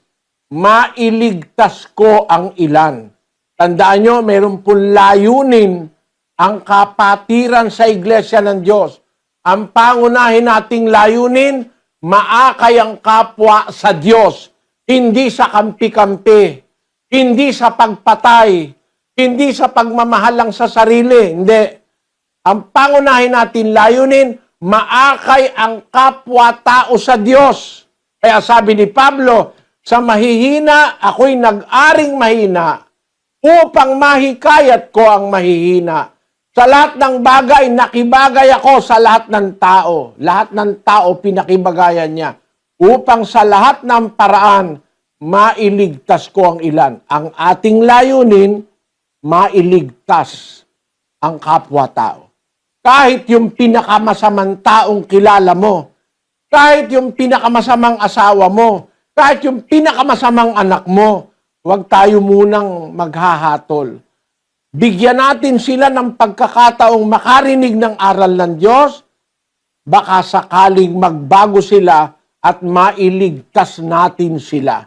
mailigtas ko ang ilan. Tandaan nyo, mayroon pong layunin ang kapatiran sa Iglesia ng Diyos. Ang pangunahin nating layunin, maakay ang kapwa sa Diyos, hindi sa kampi-kampi, hindi sa pagpatay, hindi sa pagmamahal lang sa sarili. Hindi. Ang pangunahin natin layunin, maakay ang kapwa-tao sa Diyos. Kaya sabi ni Pablo, sa mahihina, ako'y nag-aring mahina upang mahikayat ko ang mahihina. Sa lahat ng bagay, nakibagay ako sa lahat ng tao. Lahat ng tao, pinakibagayan niya. Upang sa lahat ng paraan, mailigtas ko ang ilan. Ang ating layunin, mailigtas ang kapwa-tao. Kahit yung pinakamasamang taong kilala mo, kahit yung pinakamasamang asawa mo, kahit yung pinakamasamang anak mo, huwag tayo munang maghahatol. Bigyan natin sila ng pagkakataong makarinig ng aral ng Diyos, baka sakaling magbago sila at mailigtas natin sila.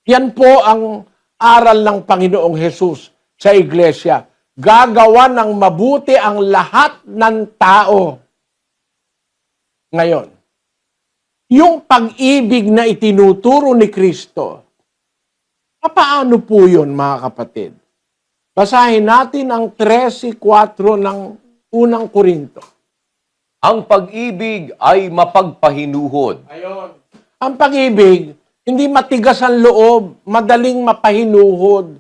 Yan po ang aral ng Panginoong Hesus sa iglesia. Gagawa ng mabuti ang lahat ng tao. Ngayon, yung pag-ibig na itinuturo ni Kristo, paano po yun, mga kapatid? Basahin natin ang 13:4 ng unang Korinto. Ang pag-ibig ay mapagpahinuhod. Ayon. Ang pag-ibig, hindi matigas ang loob, madaling mapahinuhod.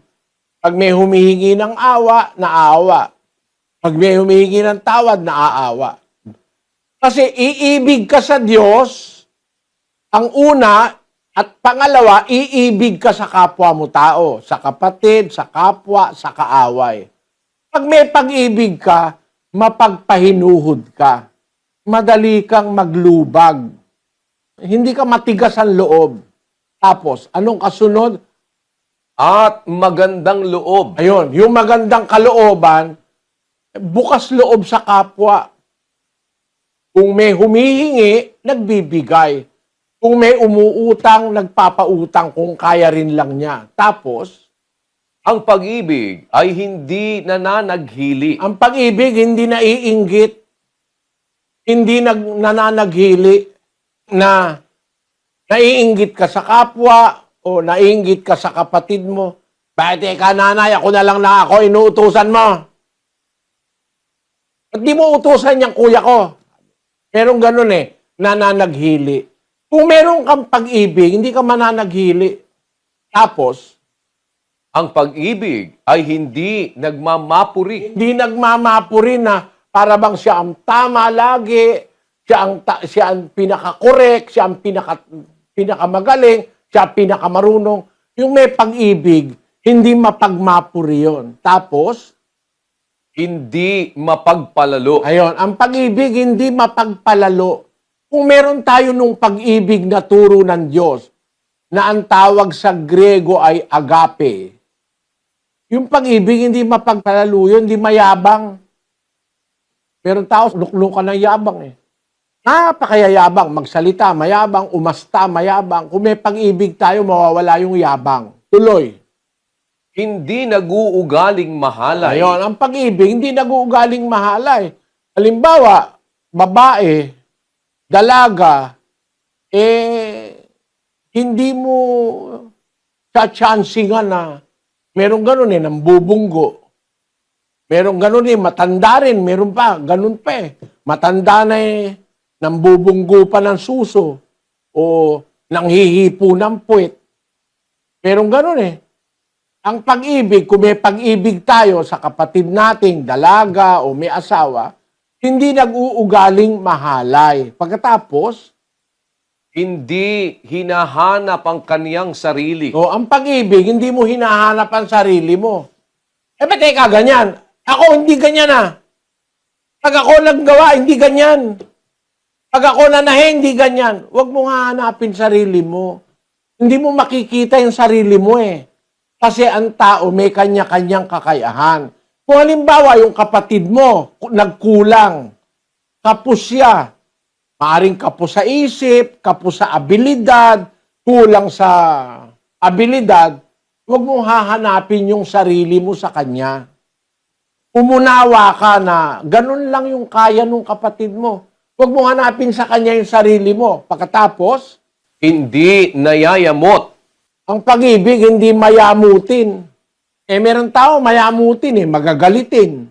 Pag may humihingi ng awa, naawa. Pag may humihingi ng tawad, naaawa. Kasi iibig ka sa Diyos, ang una, at pangalawa, iibig ka sa kapwa mo tao, sa kapatid, sa kapwa, sa kaaway. Pag may pag-ibig ka, mapagpahinuhod ka. Madali kang maglubag. Hindi ka matigas ang loob. Tapos, anong kasunod? At magandang loob. Ayun, yung magandang kalooban, bukas loob sa kapwa. Kung may humihingi, nagbibigay. Kung may umuutang, nagpapautang kung kaya rin lang niya. Tapos, Ang pag-ibig ay hindi nananaghili. ang pag-ibig hindi naiinggit, hindi nananaghili na naiinggit ka sa kapwa o naiinggit ka sa kapatid mo. Bakit ka nanay, ako na lang na ako, inuutusan mo. Ba't di mo utusan yung kuya ko? Merong ganun nananaghili. Kung meron kang pag-ibig, hindi ka mananaghili. Tapos, Ang pag-ibig ay hindi nagmamapuri. hindi nagmamapuri na para bang siya ang tama lagi, siya ang pinaka-correct, siya ang pinakamagaling, siya ang pinakamarunong. Yung may pag-ibig, hindi mapagmapuri yun. Tapos, Hindi mapagpalalo. ayun, ang pag-ibig hindi mapagpalalo. Kung meron tayo nung pag-ibig na turo ng Diyos, na ang tawag sa Grego ay agape, yung pag-ibig hindi mapagpalalo yun, hindi mayabang. Meron tao, luklukan ng yabang Napakayayabang, magsalita, mayabang, umasta, mayabang. Kung may pag-ibig tayo, mawawala yung yabang. Tuloy. Hindi naguugaling mahalay. Ayun, ang pag-ibig, hindi nag-uugaling mahalay. Halimbawa, babae, dalaga, hindi mo sa-chancingan na meron ganun nambubunggo. Meron ganun matanda rin, meron pa, ganun pa Matanda na nambubunggo pa ng suso o nanghihipo ng puwet. Meron ganun Ang pag-ibig, kung may pag-ibig tayo sa kapatid nating dalaga o may asawa, hindi nag-uugaling mahalay. Pagkatapos, Hindi hinahanap ang kaniyang sarili. ang pag-ibig, hindi mo hinahanap ang sarili mo. Ba't ka ganyan? Ako, hindi ganyan Pag ako naggawa, hindi ganyan. Pag ako nanahe, hindi ganyan. Huwag mo hahanapin sarili mo. Hindi mo makikita yung sarili mo Kasi ang tao may kanya-kanyang kakayahan. Kung halimbawa, yung kapatid mo, nagkulang, kapos siya. Maaring kapos sa isip, kapos sa abilidad, kulang sa abilidad, huwag mong hahanapin yung sarili mo sa kanya. Umunawa ka na ganun lang yung kaya ng kapatid mo. Huwag mong hanapin sa kanya yung sarili mo. Pagkatapos, Hindi nayayamot. ang pag-ibig hindi mayamutin. Meron tao mayamutin magagalitin.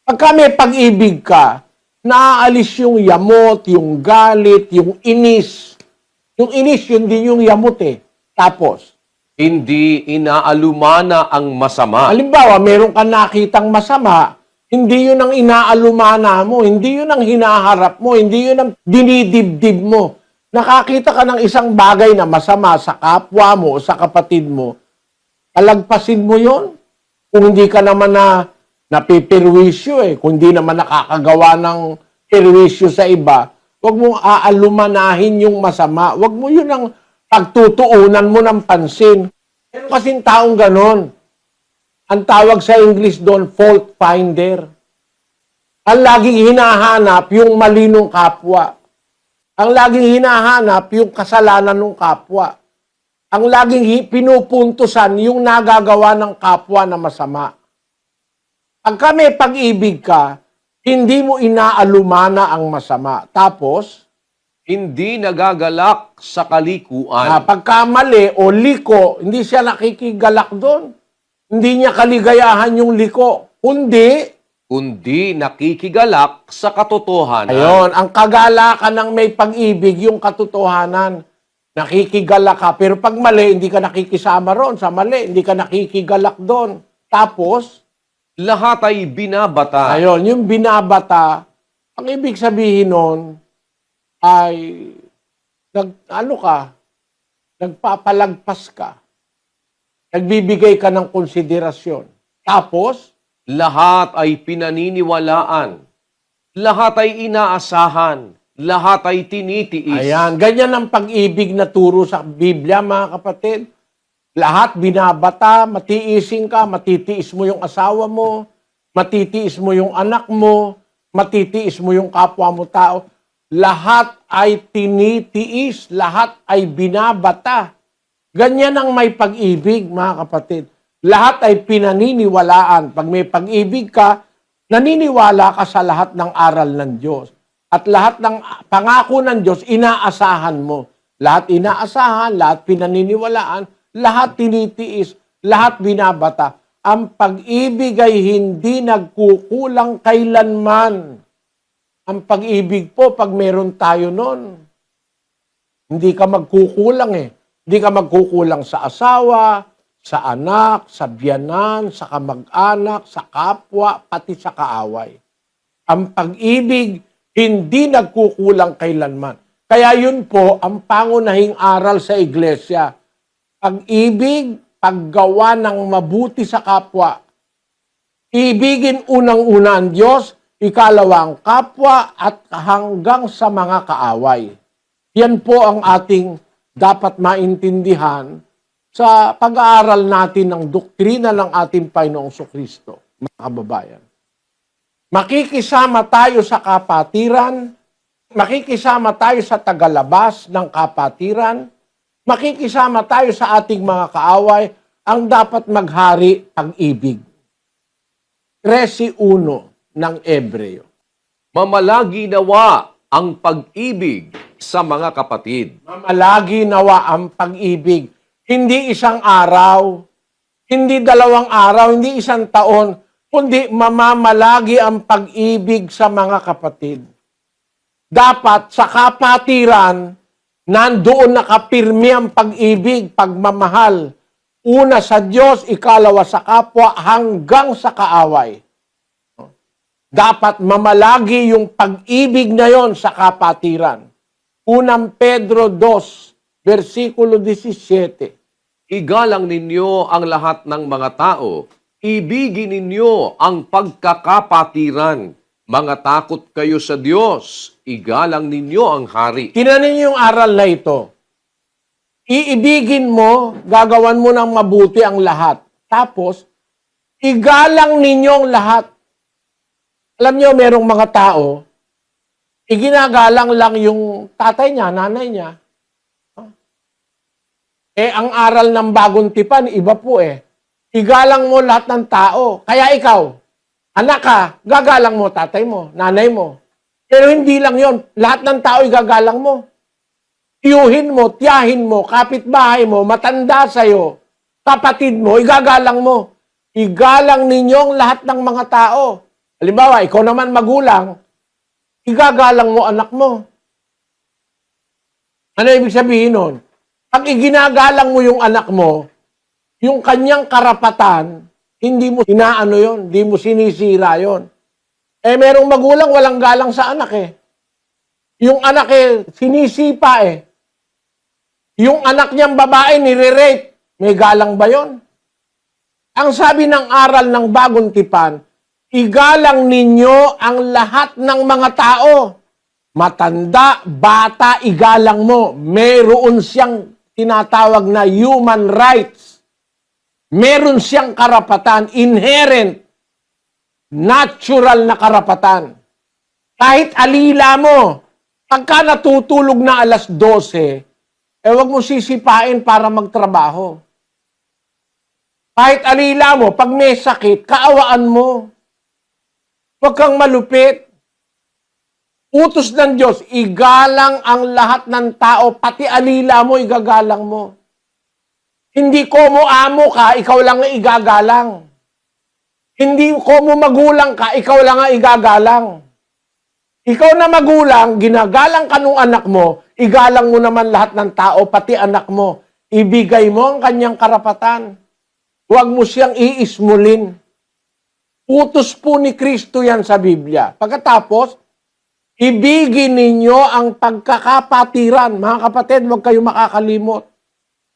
Pagka may pag-ibig ka, naaalis yung yamot, yung galit, yung inis. Yung inis, yun din yung yamot Tapos, Hindi inaalumana ang masama. halimbawa, meron ka nakitang masama, hindi yun ang inaalumana mo, hindi yun ang hinaharap mo, hindi yun ang dinidibdib mo. Nakakita ka ng isang bagay na masama sa kapwa mo o sa kapatid mo, palagpasin mo yun. Kung hindi ka naman napipirwisyo kung hindi naman nakakagawa ng pirwisyo sa iba, huwag mong aalumanahin yung masama. Huwag mo yun ang pagtutuunan mo ng pansin. Pero kasing taong ganon, Ang tawag sa English doon, fault finder. Ang laging hinahanap yung malinong kapwa. Ang laging hinahanap yung kasalanan ng kapwa. Ang laging pinupuntusan yung nagagawa ng kapwa na masama. Pagka may pag-ibig ka, hindi mo inaalumana ang masama. Tapos, Hindi nagagalak sa kalikuan. pagka mali o liko, hindi siya nakikigalak doon. Hindi niya kaligayahan yung liko. Kundi nakikigalak sa katotohanan. Ayun, ang kagalakan ng may pag-ibig, yung katotohanan. Nakikigalak ka. Pero pag mali, hindi ka nakikisama roon. Sa mali, hindi ka nakikigalak doon. Tapos, Lahat ay binabata. ayun, yung binabata, ang ibig sabihin nun, ay, nagpapalagpas ka. Nagbibigay ka ng konsiderasyon. Tapos, Lahat ay pinaniniwalaan. Lahat ay inaasahan. Lahat ay tinitiis. ayan, ganyan ang pag-ibig na turo sa Biblia, mga kapatid. Lahat binabata, matiisin ka, matitiis mo yung asawa mo, matitiis mo yung anak mo, matitiis mo yung kapwa mo tao. Lahat ay tinitiis, lahat ay binabata. Ganyan ang may pag-ibig, mga kapatid. Lahat ay pinaniniwalaan. Pag may pag-ibig ka, naniniwala ka sa lahat ng aral ng Diyos. At lahat ng pangako ng Diyos, inaasahan mo. Lahat inaasahan, lahat pinaniniwalaan, lahat tinitiis, lahat binabata. Ang pag-ibig ay hindi nagkukulang kailanman. Ang pag-ibig po, pag meron tayo nun, hindi ka magkukulang eh. Hindi ka magkukulang sa asawa, sa anak, sa biyanan, sa kamag-anak, sa kapwa, pati sa kaaway. Ang pag-ibig, hindi nagkukulang kailanman. Kaya yun po, ang pangunahing aral sa iglesia. Pag-ibig, paggawa ng mabuti sa kapwa. Ibigin unang-una ang Diyos, ikalawa ang kapwa, at hanggang sa mga kaaway. Yan po ang ating dapat maintindihan sa pag-aaral natin ng doktrina ng ating Panginoong Kristo, mga kababayan. Makikisama tayo sa kapatiran, makikisama tayo sa tagalabas ng kapatiran, makikisama tayo sa ating mga kaaway, ang dapat maghari pag-ibig. 13:1 ng Ebreo. Mamalagi nawa ang pag-ibig sa mga kapatid. Mamalagi nawa ang pag-ibig. Hindi isang araw, hindi 2 araw, hindi isang taon, kundi mamamalagi ang pag-ibig sa mga kapatid. Dapat sa kapatiran, nandoon nakapirmi ang pag-ibig, pagmamahal. Una sa Diyos, ikalawa sa kapwa, hanggang sa kaaway. Dapat mamalagi yung pag-ibig na yon sa kapatiran. 1 Pedro 2, versikulo 17. Igalang ninyo ang lahat ng mga tao. Ibigin ninyo ang pagkakapatiran. Mga takot kayo sa Diyos. Igalang ninyo ang hari. Tinanin yung aral na ito. Iibigin mo, gagawan mo ng mabuti ang lahat. Tapos, igalang ninyong lahat. Alam niyo, merong mga tao, iginagalang lang yung tatay niya, nanay niya. Ang aral ng bagong tipan, iba po eh. Igalang mo lahat ng tao. Kaya ikaw, anak ka, gagalang mo tatay mo, nanay mo. Pero hindi lang yon, lahat ng tao igagalang mo. Tiyuhin mo, tiyahin mo, kapitbahay mo, matanda sa'yo, kapatid mo, igagalang mo. Igalang ninyong lahat ng mga tao. Halimbawa, ikaw naman magulang, igagalang mo anak mo. Ano ibig sabihin nun? Pag iginagalang mo yung anak mo, yung kanyang karapatan, hindi mo inaano yon, hindi mo sinisira yon. Merong magulang walang galang sa anak eh. Yung anak sinisipa eh. Yung anak niyang babae nire-rape, may galang ba yon? Ang sabi ng aral ng bagong tipan, igalang ninyo ang lahat ng mga tao. Matanda, bata, igalang mo. Mayroon siyang tinatawag na human rights. Meron siyang karapatan, inherent, natural na karapatan. Kahit alila mo, pagka natutulog na alas 12, huwag mo sisipain para magtrabaho. Kahit alila mo, pag may sakit, kaawaan mo. Huwag kang malupit. Utos ng Diyos, igalang ang lahat ng tao, pati alila mo, igagalang mo. Hindi ko mo amo ka, ikaw lang ang igagalang. Hindi ko mo magulang ka, ikaw lang ang igagalang. Ikaw na magulang, ginagalang ka nung anak mo, igalang mo naman lahat ng tao, pati anak mo. Ibigay mo ang kanyang karapatan. Huwag mo siyang iismulin. Utos po ni Kristo yan sa Biblia. Pagkatapos, ibigin ninyo ang pagkakapatiran. Mga kapatid, huwag kayo makakalimot.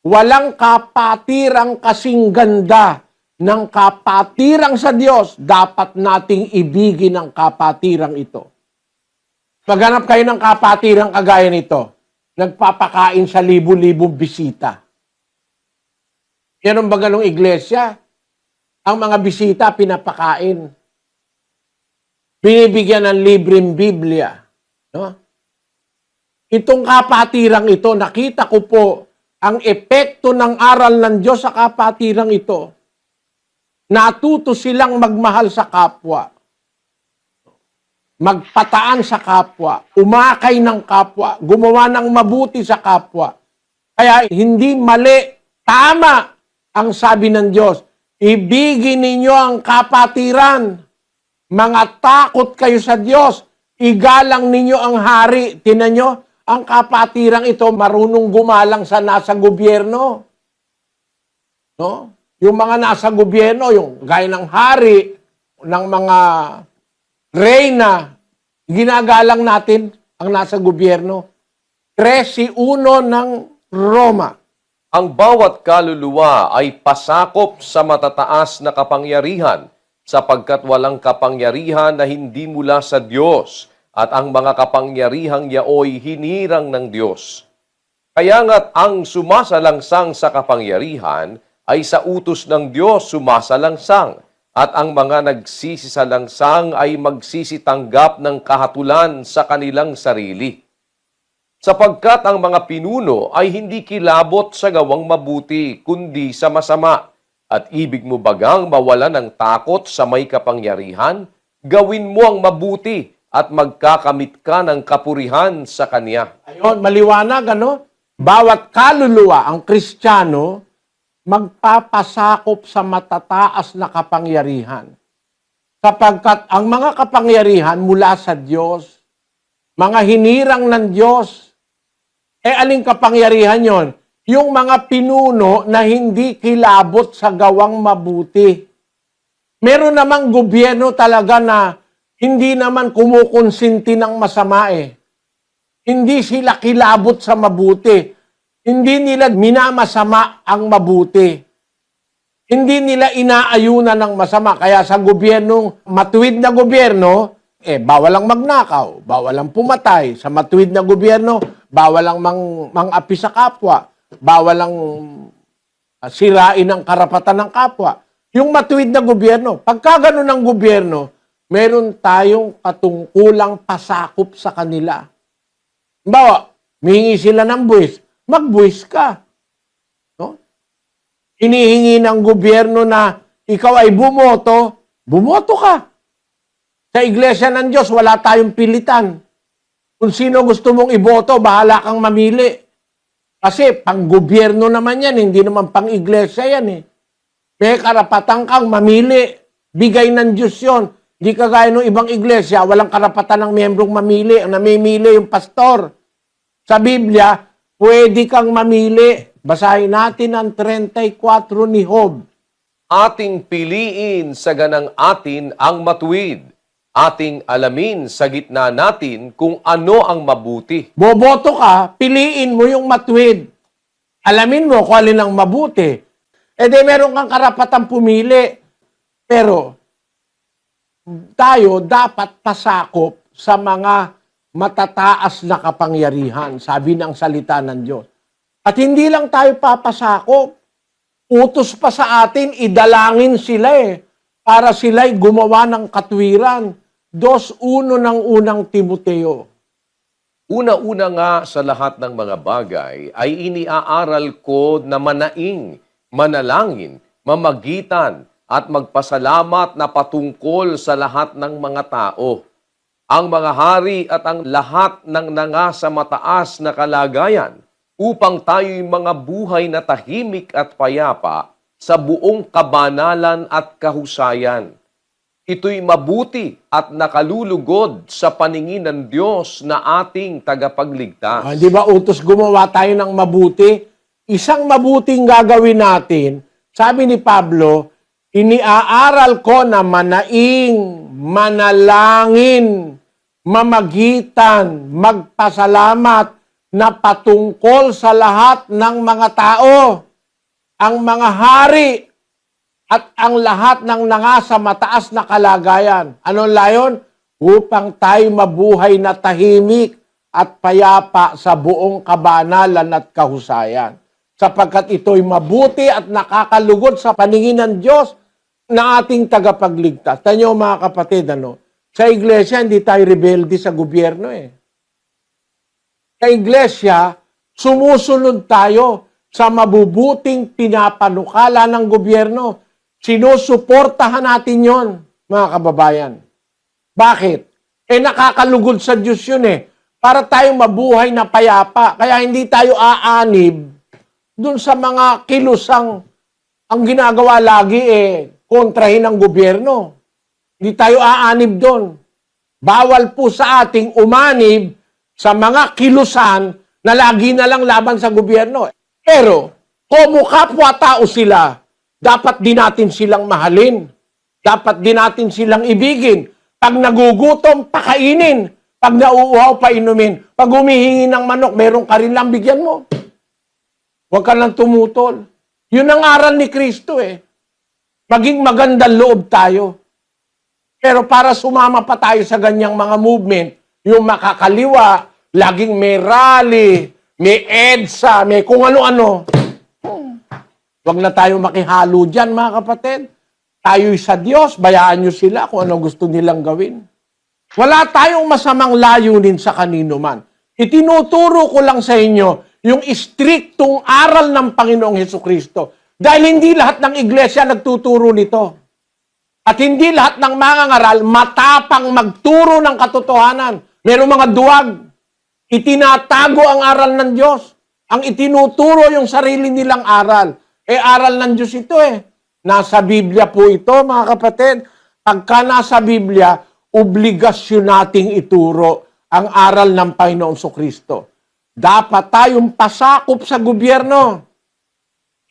Walang kapatirang kasing ganda ng kapatirang sa Diyos. Dapat nating ibigin ang kapatirang ito. Maghanap kayo ng kapatirang kagaya nito. Nagpapakain sa libu-libong bisita. Yan ang bagalong iglesia. Ang mga bisita pinapakain. Binibigyan ng libreng Biblia. No? Itong kapatirang ito, nakita ko po ang epekto ng aral ng Diyos sa kapatirang ito. Natuto silang magmahal sa kapwa. Magpataan sa kapwa. Umakay ng kapwa. Gumawa ng mabuti sa kapwa. Kaya hindi mali, tama ang sabi ng Diyos. Ibigin ninyo ang kapatiran. Mga takot kayo sa Diyos. Igalang ninyo ang hari. Tinan nyo, ang kapatirang ito marunong gumalang sa nasa gobyerno. No? Yung mga nasa gobyerno, yung gaya ng hari, ng mga reyna, ginagalang natin ang nasa gobyerno. 13:1 ng Roma. Ang bawat kaluluwa ay pasakop sa matataas na kapangyarihan sapagkat walang kapangyarihan na hindi mula sa Diyos at ang mga kapangyarihang yaoy hinirang ng Diyos. Kaya nga't ang sumasalangsang sa kapangyarihan ay sa utos ng Diyos sumasalangsang at ang mga nagsisisalangsang ay magsisitanggap ng kahatulan sa kanilang sarili. Sapagkat ang mga pinuno ay hindi kilabot sa gawang mabuti, kundi sa masama. At ibig mo bagang mawala ng takot sa may kapangyarihan? Gawin mo ang mabuti at magkakamit ka ng kapurihan sa Kanya. Ayun, maliwanag, ano? Bawat kaluluwa, ang Kristiyano, magpapasakop sa matataas na kapangyarihan. Sapagkat ang mga kapangyarihan mula sa Diyos, mga hinirang ng Diyos, aling kapangyarihan yon? Yung mga pinuno na hindi kilabot sa gawang mabuti. Meron namang gobyerno talaga na hindi naman kumukonsinti ng masama eh. Hindi sila kilabot sa mabuti. Hindi nila minamasama ang mabuti. Hindi nila inaayunan ng masama. Kaya sa gobyernong, matuwid na gobyerno, bawal ang magnakaw, bawal ang pumatay. Sa matuwid na gobyerno, bawal ang mang-api sa kapwa, bawal ang sirain ang karapatan ng kapwa. Yung matuwid na gobyerno, pagka ganun ang gobyerno, meron tayong katungkulang pasakop sa kanila. Bawa, mihingi sila ng buwis, magbuwis ka. No? Hinihingi ng gobyerno na ikaw ay bumoto, bumoto ka. Sa Iglesia ng Diyos, wala tayong pilitan. Kung sino gusto mong iboto, bahala kang mamili. Kasi pang-gobyerno naman yan, hindi naman pang-iglesia yan eh. May karapatan kang mamili. Bigay ng Diyos yun. Di kagaya ng ibang iglesia, walang karapatan ng miyembrong mamili. Ang namimili yung pastor. Sa Biblia, pwede kang mamili. Basahin natin ang 34 ni Job. Ating piliin sa ganang atin ang matuwid. Ating alamin sa gitna natin kung ano ang mabuti. Boboto ka, piliin mo yung matuwid. Alamin mo kung alin ang mabuti. Meron kang karapatang pumili. Pero, tayo dapat pasakop sa mga matataas na kapangyarihan, sabi ng salita ng Diyos. At hindi lang tayo papasakop. Utos pa sa atin, idalangin sila para sila'y gumawa ng katwiran. 2:1 ng unang Timoteo. Una-una nga sa lahat ng mga bagay ay iniaaral ko na manaing, manalangin, mamagitan at magpasalamat na patungkol sa lahat ng mga tao, ang mga hari at ang lahat ng nangasa mataas na kalagayan, upang tayo'y mga buhay na tahimik at payapa sa buong kabanalan at kahusayan. Ito'y mabuti at nakalulugod sa paningin ng Diyos na ating tagapagligtas. Di ba utos gumawa tayo ng mabuti? Isang mabuting gagawin natin, sabi ni Pablo, iniaaral ko na manaing, manalangin, mamagitan, magpasalamat na patungkol sa lahat ng mga tao, ang mga hari, at ang lahat ng nangasa mataas na kalagayan. Anong layon? Upang tayo mabuhay na tahimik at payapa sa buong kabanalan at kahusayan. Sapagkat ito'y mabuti at nakakalugod sa paningin ng Diyos na ating tagapagligtas. Tanyo mga kapatid, sa iglesia hindi tayo rebelde sa gobyerno Sa iglesia, sumusunod tayo sa mabubuting pinapanukala ng gobyerno. Sinusuportahan natin yon, mga kababayan. Bakit? Nakakalugod sa Diyos yun para tayong mabuhay na payapa. Kaya hindi tayo aanib dun sa mga kilusang ang ginagawa lagi kontrahin ng gobyerno. Hindi tayo aanib doon. Bawal po sa ating umanib sa mga kilusan na lagi na lang laban sa gobyerno. Pero, kung kapwa-tao sila, dapat din natin silang mahalin. Dapat din natin silang ibigin. Pag nagugutom, pakainin. Pag nauuhaw, painumin. Pag humihingi ng manok, meron ka rin lang, bigyan mo. Huwag ka lang tumutol. Yun ang aral ni Kristo Maging magandang loob tayo. Pero para sumama pa tayo sa ganyang mga movement, yung makakaliwa, laging may rally, may EDSA, may kung ano-ano. Huwag na tayo makihalo dyan, mga kapatid. Tayo'y sa Diyos, bayaan nyo sila kung ano gusto nilang gawin. Wala tayong masamang layunin sa kanino man. Itinuturo ko lang sa inyo yung istriktong aral ng Panginoong Hesukristo. Dahil hindi lahat ng iglesia nagtuturo nito. At hindi lahat ng mga ngaral matapang magturo ng katotohanan. Merong mga duwag. Itinatago ang aral ng Diyos. Ang itinuturo yung sarili nilang aral. Aral ng Diyos ito Nasa Biblia po ito, mga kapatid. Pagka nasa Biblia, obligasyon nating ituro ang aral ng Panginoong Kristo. Dapat tayong pasakop sa gobyerno.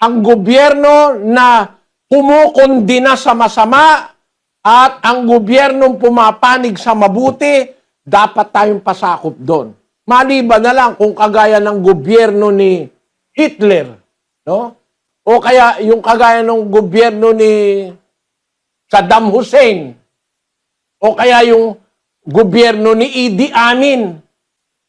Ang gobyerno na kumukondina sa masama at ang gobyernong pumapanig sa mabuti, dapat tayong pasakop doon. Maliban na lang kung kagaya ng gobyerno ni Hitler, o kaya yung kagaya ng gobyerno ni Saddam Hussein, o kaya yung gobyerno ni Idi Amin.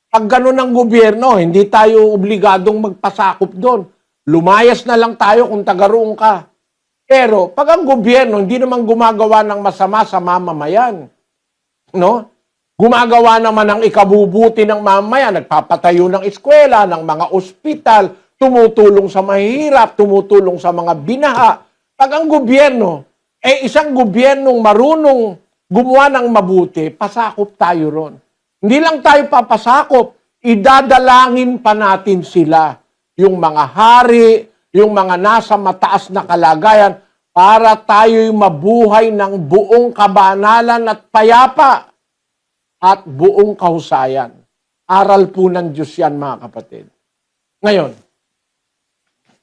Pag ganun ang gobyerno, hindi tayo obligadong magpasakop doon. Lumayas na lang tayo kung taga-roon ka. Pero pag ang gobyerno hindi naman gumagawa ng masama sa mamamayan, gumagawa naman ng ikabubuti ng mamamayan, nagpapatayo ng eskwela, ng mga ospital, tumutulong sa mahihirap, tumutulong sa mga binaha. Pag ang gobyerno, isang gobyernong marunong gumawa ng mabuti, pasakop tayo ron. Hindi lang tayo papasakop, idadalangin pa natin sila, yung mga hari, yung mga nasa mataas na kalagayan, para tayo'y mabuhay ng buong kabanalan at payapa at buong kahusayan. Aral po ng Diyos yan, mga kapatid. Ngayon,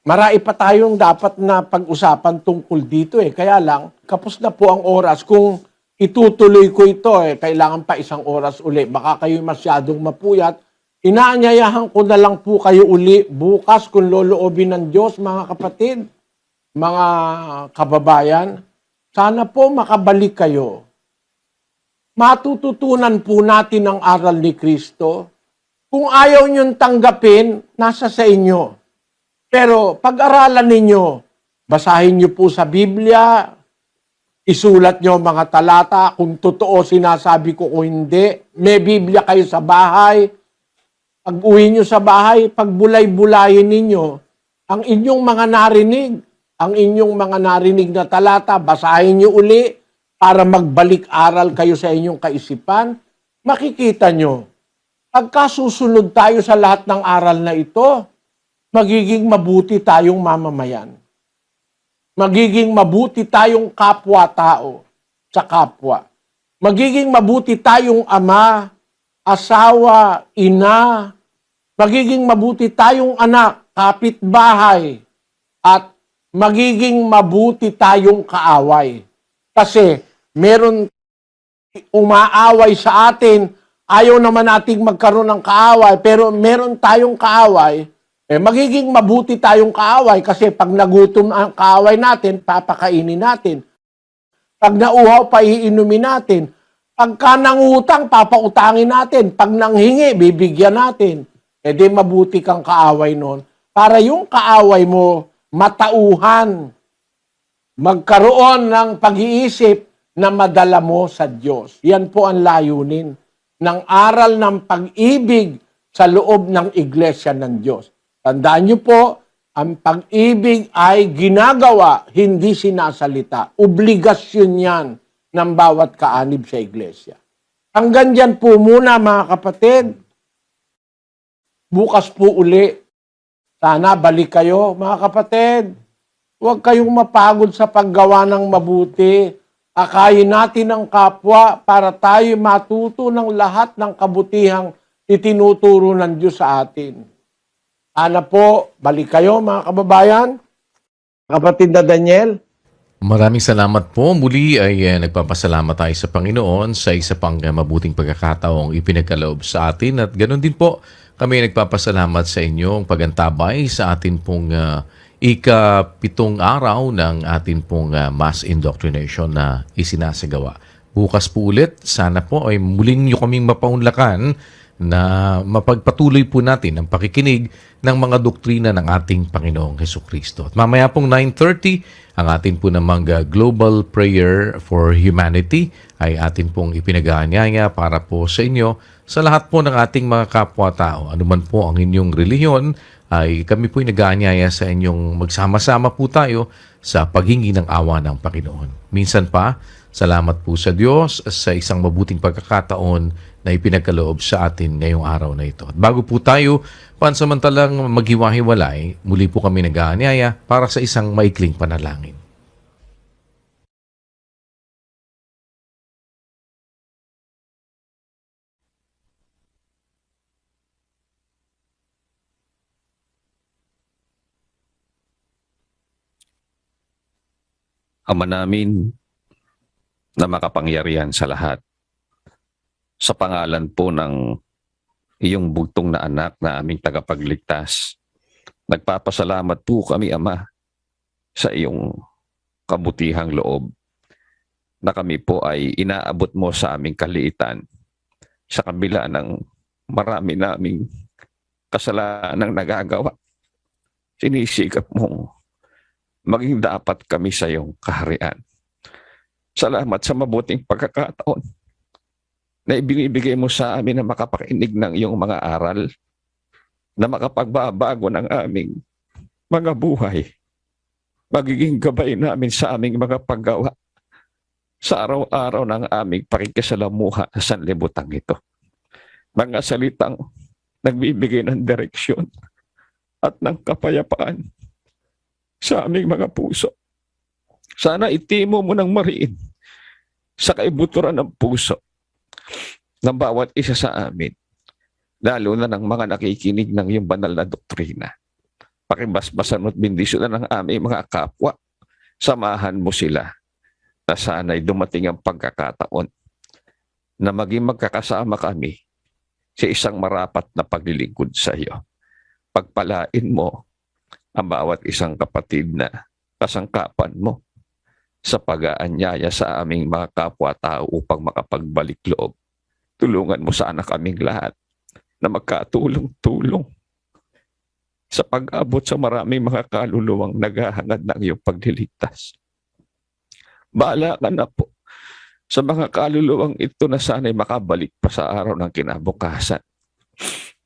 marami pa tayong dapat na pag-usapan tungkol dito Kaya lang, kapos na po ang oras. Kung itutuloy ko ito kailangan pa 1 oras uli. Baka kayo masyadong mapuyat. Inaanyayahan ko na lang po kayo uli bukas kung loloobin ng Diyos, mga kapatid, mga kababayan. Sana po makabalik kayo. Matututunan po natin ang aral ni Kristo. Kung ayaw niyong tanggapin, nasa sa inyo. Pero pag-aralan ninyo, Basahin niyo po sa Biblia, isulat niyo mga talata, kung totoo sinasabi ko o hindi. May Biblia kayo sa bahay. Pag uwi niyo sa bahay, pagbulay-bulayin ninyo ang inyong mga narinig, ang inyong mga narinig na talata, basahin niyo uli para magbalik-aral kayo sa inyong kaisipan. Makikita niyo, pagka susunod tayo sa lahat ng aral na ito, magiging mabuti tayong mamamayan. Magiging mabuti tayong kapwa-tao sa kapwa. Magiging mabuti tayong ama, asawa, ina. Magiging mabuti tayong anak, kapitbahay. At magiging mabuti tayong kaaway. Kasi meron umaaway sa atin, ayaw naman nating magkaroon ng kaaway, pero meron tayong kaaway, magiging mabuti tayong kaaway kasi pag nagutom ang kaaway natin, papakainin natin. Pag nauhaw, paiinumin natin. Pagka nangutang, papautangin natin. Pag nanghingi, bibigyan natin. Di mabuti kang kaaway nun. Para yung kaaway mo, matauhan. Magkaroon ng pag-iisip na madala mo sa Diyos. Yan po ang layunin ng aral ng pag-ibig sa loob ng iglesia ng Diyos. Tandaan niyo po, ang pag-ibig ay ginagawa, hindi sinasalita. Obligasyon yan ng bawat kaanib sa iglesia. Hanggang dyan po muna mga kapatid. Bukas po uli. Sana balik kayo mga kapatid. Huwag kayong mapagod sa paggawa ng mabuti. Akayin natin ang kapwa para tayo matuto ng lahat ng kabutihang itinuturo ng Diyos sa atin. Sana po, balik kayo mga kababayan, kapatid na Daniel. Maraming salamat po. Muli ay nagpapasalamat tayo sa Panginoon sa isa pang mabuting pagkakataong ipinagkaloob sa atin. At ganoon din po, kami nagpapasalamat sa inyong pagantabay sa atin pong ika-7 araw ng atin pong mass indoctrination na isinasagawa. Bukas po ulit, sana po ay muling nyo kaming mapaunlakan na mapagpatuloy po natin ang pakikinig ng mga doktrina ng ating Panginoong Hesukristo. At mamaya pong 9:30, ang atin po namang Global Prayer for Humanity ay atin pong ipinag-aanyaya para po sa inyo, sa lahat po ng ating mga kapwa-tao. Ano man po ang inyong relihiyon, ay kami po'y nag-aanyaya sa inyong magsama-sama po tayo sa paghingi ng awa ng Panginoon. Minsan pa, salamat po sa Diyos sa isang mabuting pagkakataon na ipinagkaloob sa atin ngayong araw na ito. At bago po tayo pansamantalang maghiwa-hiwalay, muli po kami nag-aanyaya para sa isang maikling panalangin. Ama namin na makapangyarihan sa lahat, sa pangalan po ng iyong bugtong na anak na aming tagapagligtas, nagpapasalamat po kami, Ama, sa iyong kabutihang loob na kami po ay inaabot mo sa aming kaliitan sa kabila ng marami naming kasalanang nagagawa. Sinisikap mong maging dapat kami sa iyong kaharian. Salamat sa mabuting pagkakataon na ibinibigay mo sa amin na makapakinig ng iyong mga aral, na makapagbabago ng aming mga buhay, magiging gabay namin sa aming mga paggawa sa araw-araw ng aming pakikisalamuha sa sanlibutan ito. Mga salitang nagbibigay ng direksyon at ng kapayapaan sa aming mga puso. Sana itimo mo ng mariin sa kaibuturan ng puso ng bawat isa sa amin, lalo na ng mga nakikinig ng iyong banal na doktrina. Pakibasbasan at bendisyonan ng aming mga kapwa. Samahan mo sila na sana'y dumating ang pagkakataon na maging magkakasama kami sa isang marapat na paglilingkod sa iyo. Pagpalain mo ang bawat isang kapatid na kasangkapan mo sa pag-aanyaya sa aming mga kapwa-tao upang makapagbalik loob. Tulungan mo sana kaming lahat na magkatulong-tulong sa pag-abot sa maraming mga kaluluwang naghahangad ng iyong pagliligtas. Bahala ka na po sa mga kaluluwang ito na sana'y makabalik pa sa araw ng kinabukasan.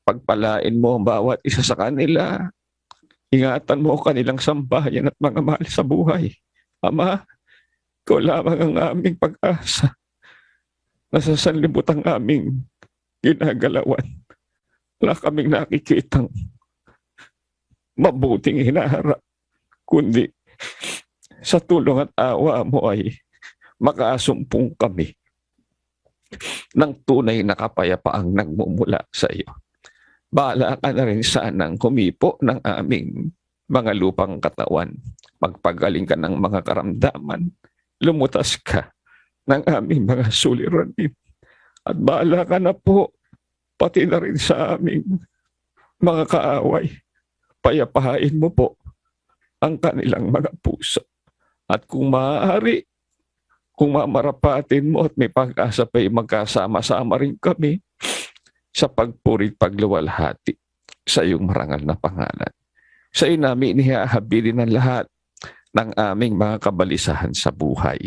Pagpalain mo ang bawat isa sa kanila. Ingatan mo ang kanilang sambahayan at mga mahal sa buhay. Ama, ikaw lamang ang aming pag-asa. Nasa sanlibutan aming ginagalawan. Wala kaming nakikitang mabuting hinaharap, kundi sa tulong at awa mo ay makasumpong kami ng tunay na kapayapaang nagmumula sa iyo. Bahala ka na rin sanang humipo ng aming mga lupang katawan. Magpagaling ka ng mga karamdaman. Lumutas ka ng aming mga suliranin. At bahala ka na po, pati na rin sa aming mga kaaway. Payapahain mo po ang kanilang mga puso. At kung maaari, kung mamarapatin mo at may pag-asa pa'y magkasama-sama rin kami sa pagpurit pagluwalhati sa iyong marangal na pangalan. Sa iyo namin ihahabilin ang lahat ng aming mga kabalisahan sa buhay.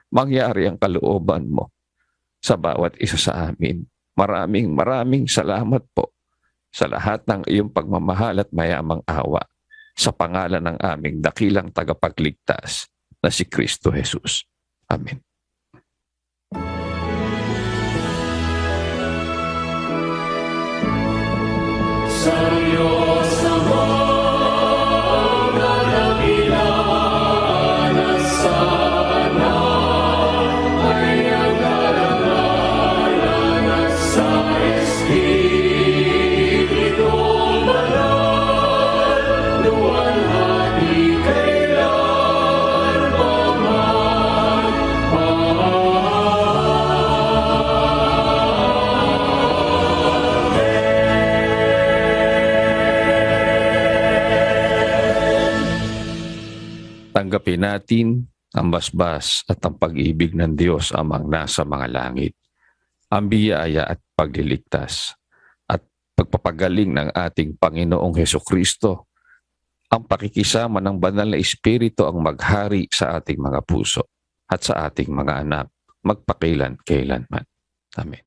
Mangyari ang kalooban mo sa bawat isa sa amin. Maraming salamat po sa lahat ng iyong pagmamahal at mayamang awa sa pangalan ng aming dakilang tagapagligtas na si Kristo Jesus. Amen. Sa Diyos amang narakilan at sana ay ang karangalan at sa Espiritu Banal luwalhati kailan paman. Tanggapin natin ang basbas at ang pag-ibig ng Diyos amang nasa mga langit, ang biyaya at pagliligtas, at pagpapagaling ng ating Panginoong Hesukristo, ang pakikisama ng banal na Espiritu ang maghari sa ating mga puso at sa ating mga anak, magpakilan-kailanman. Amen.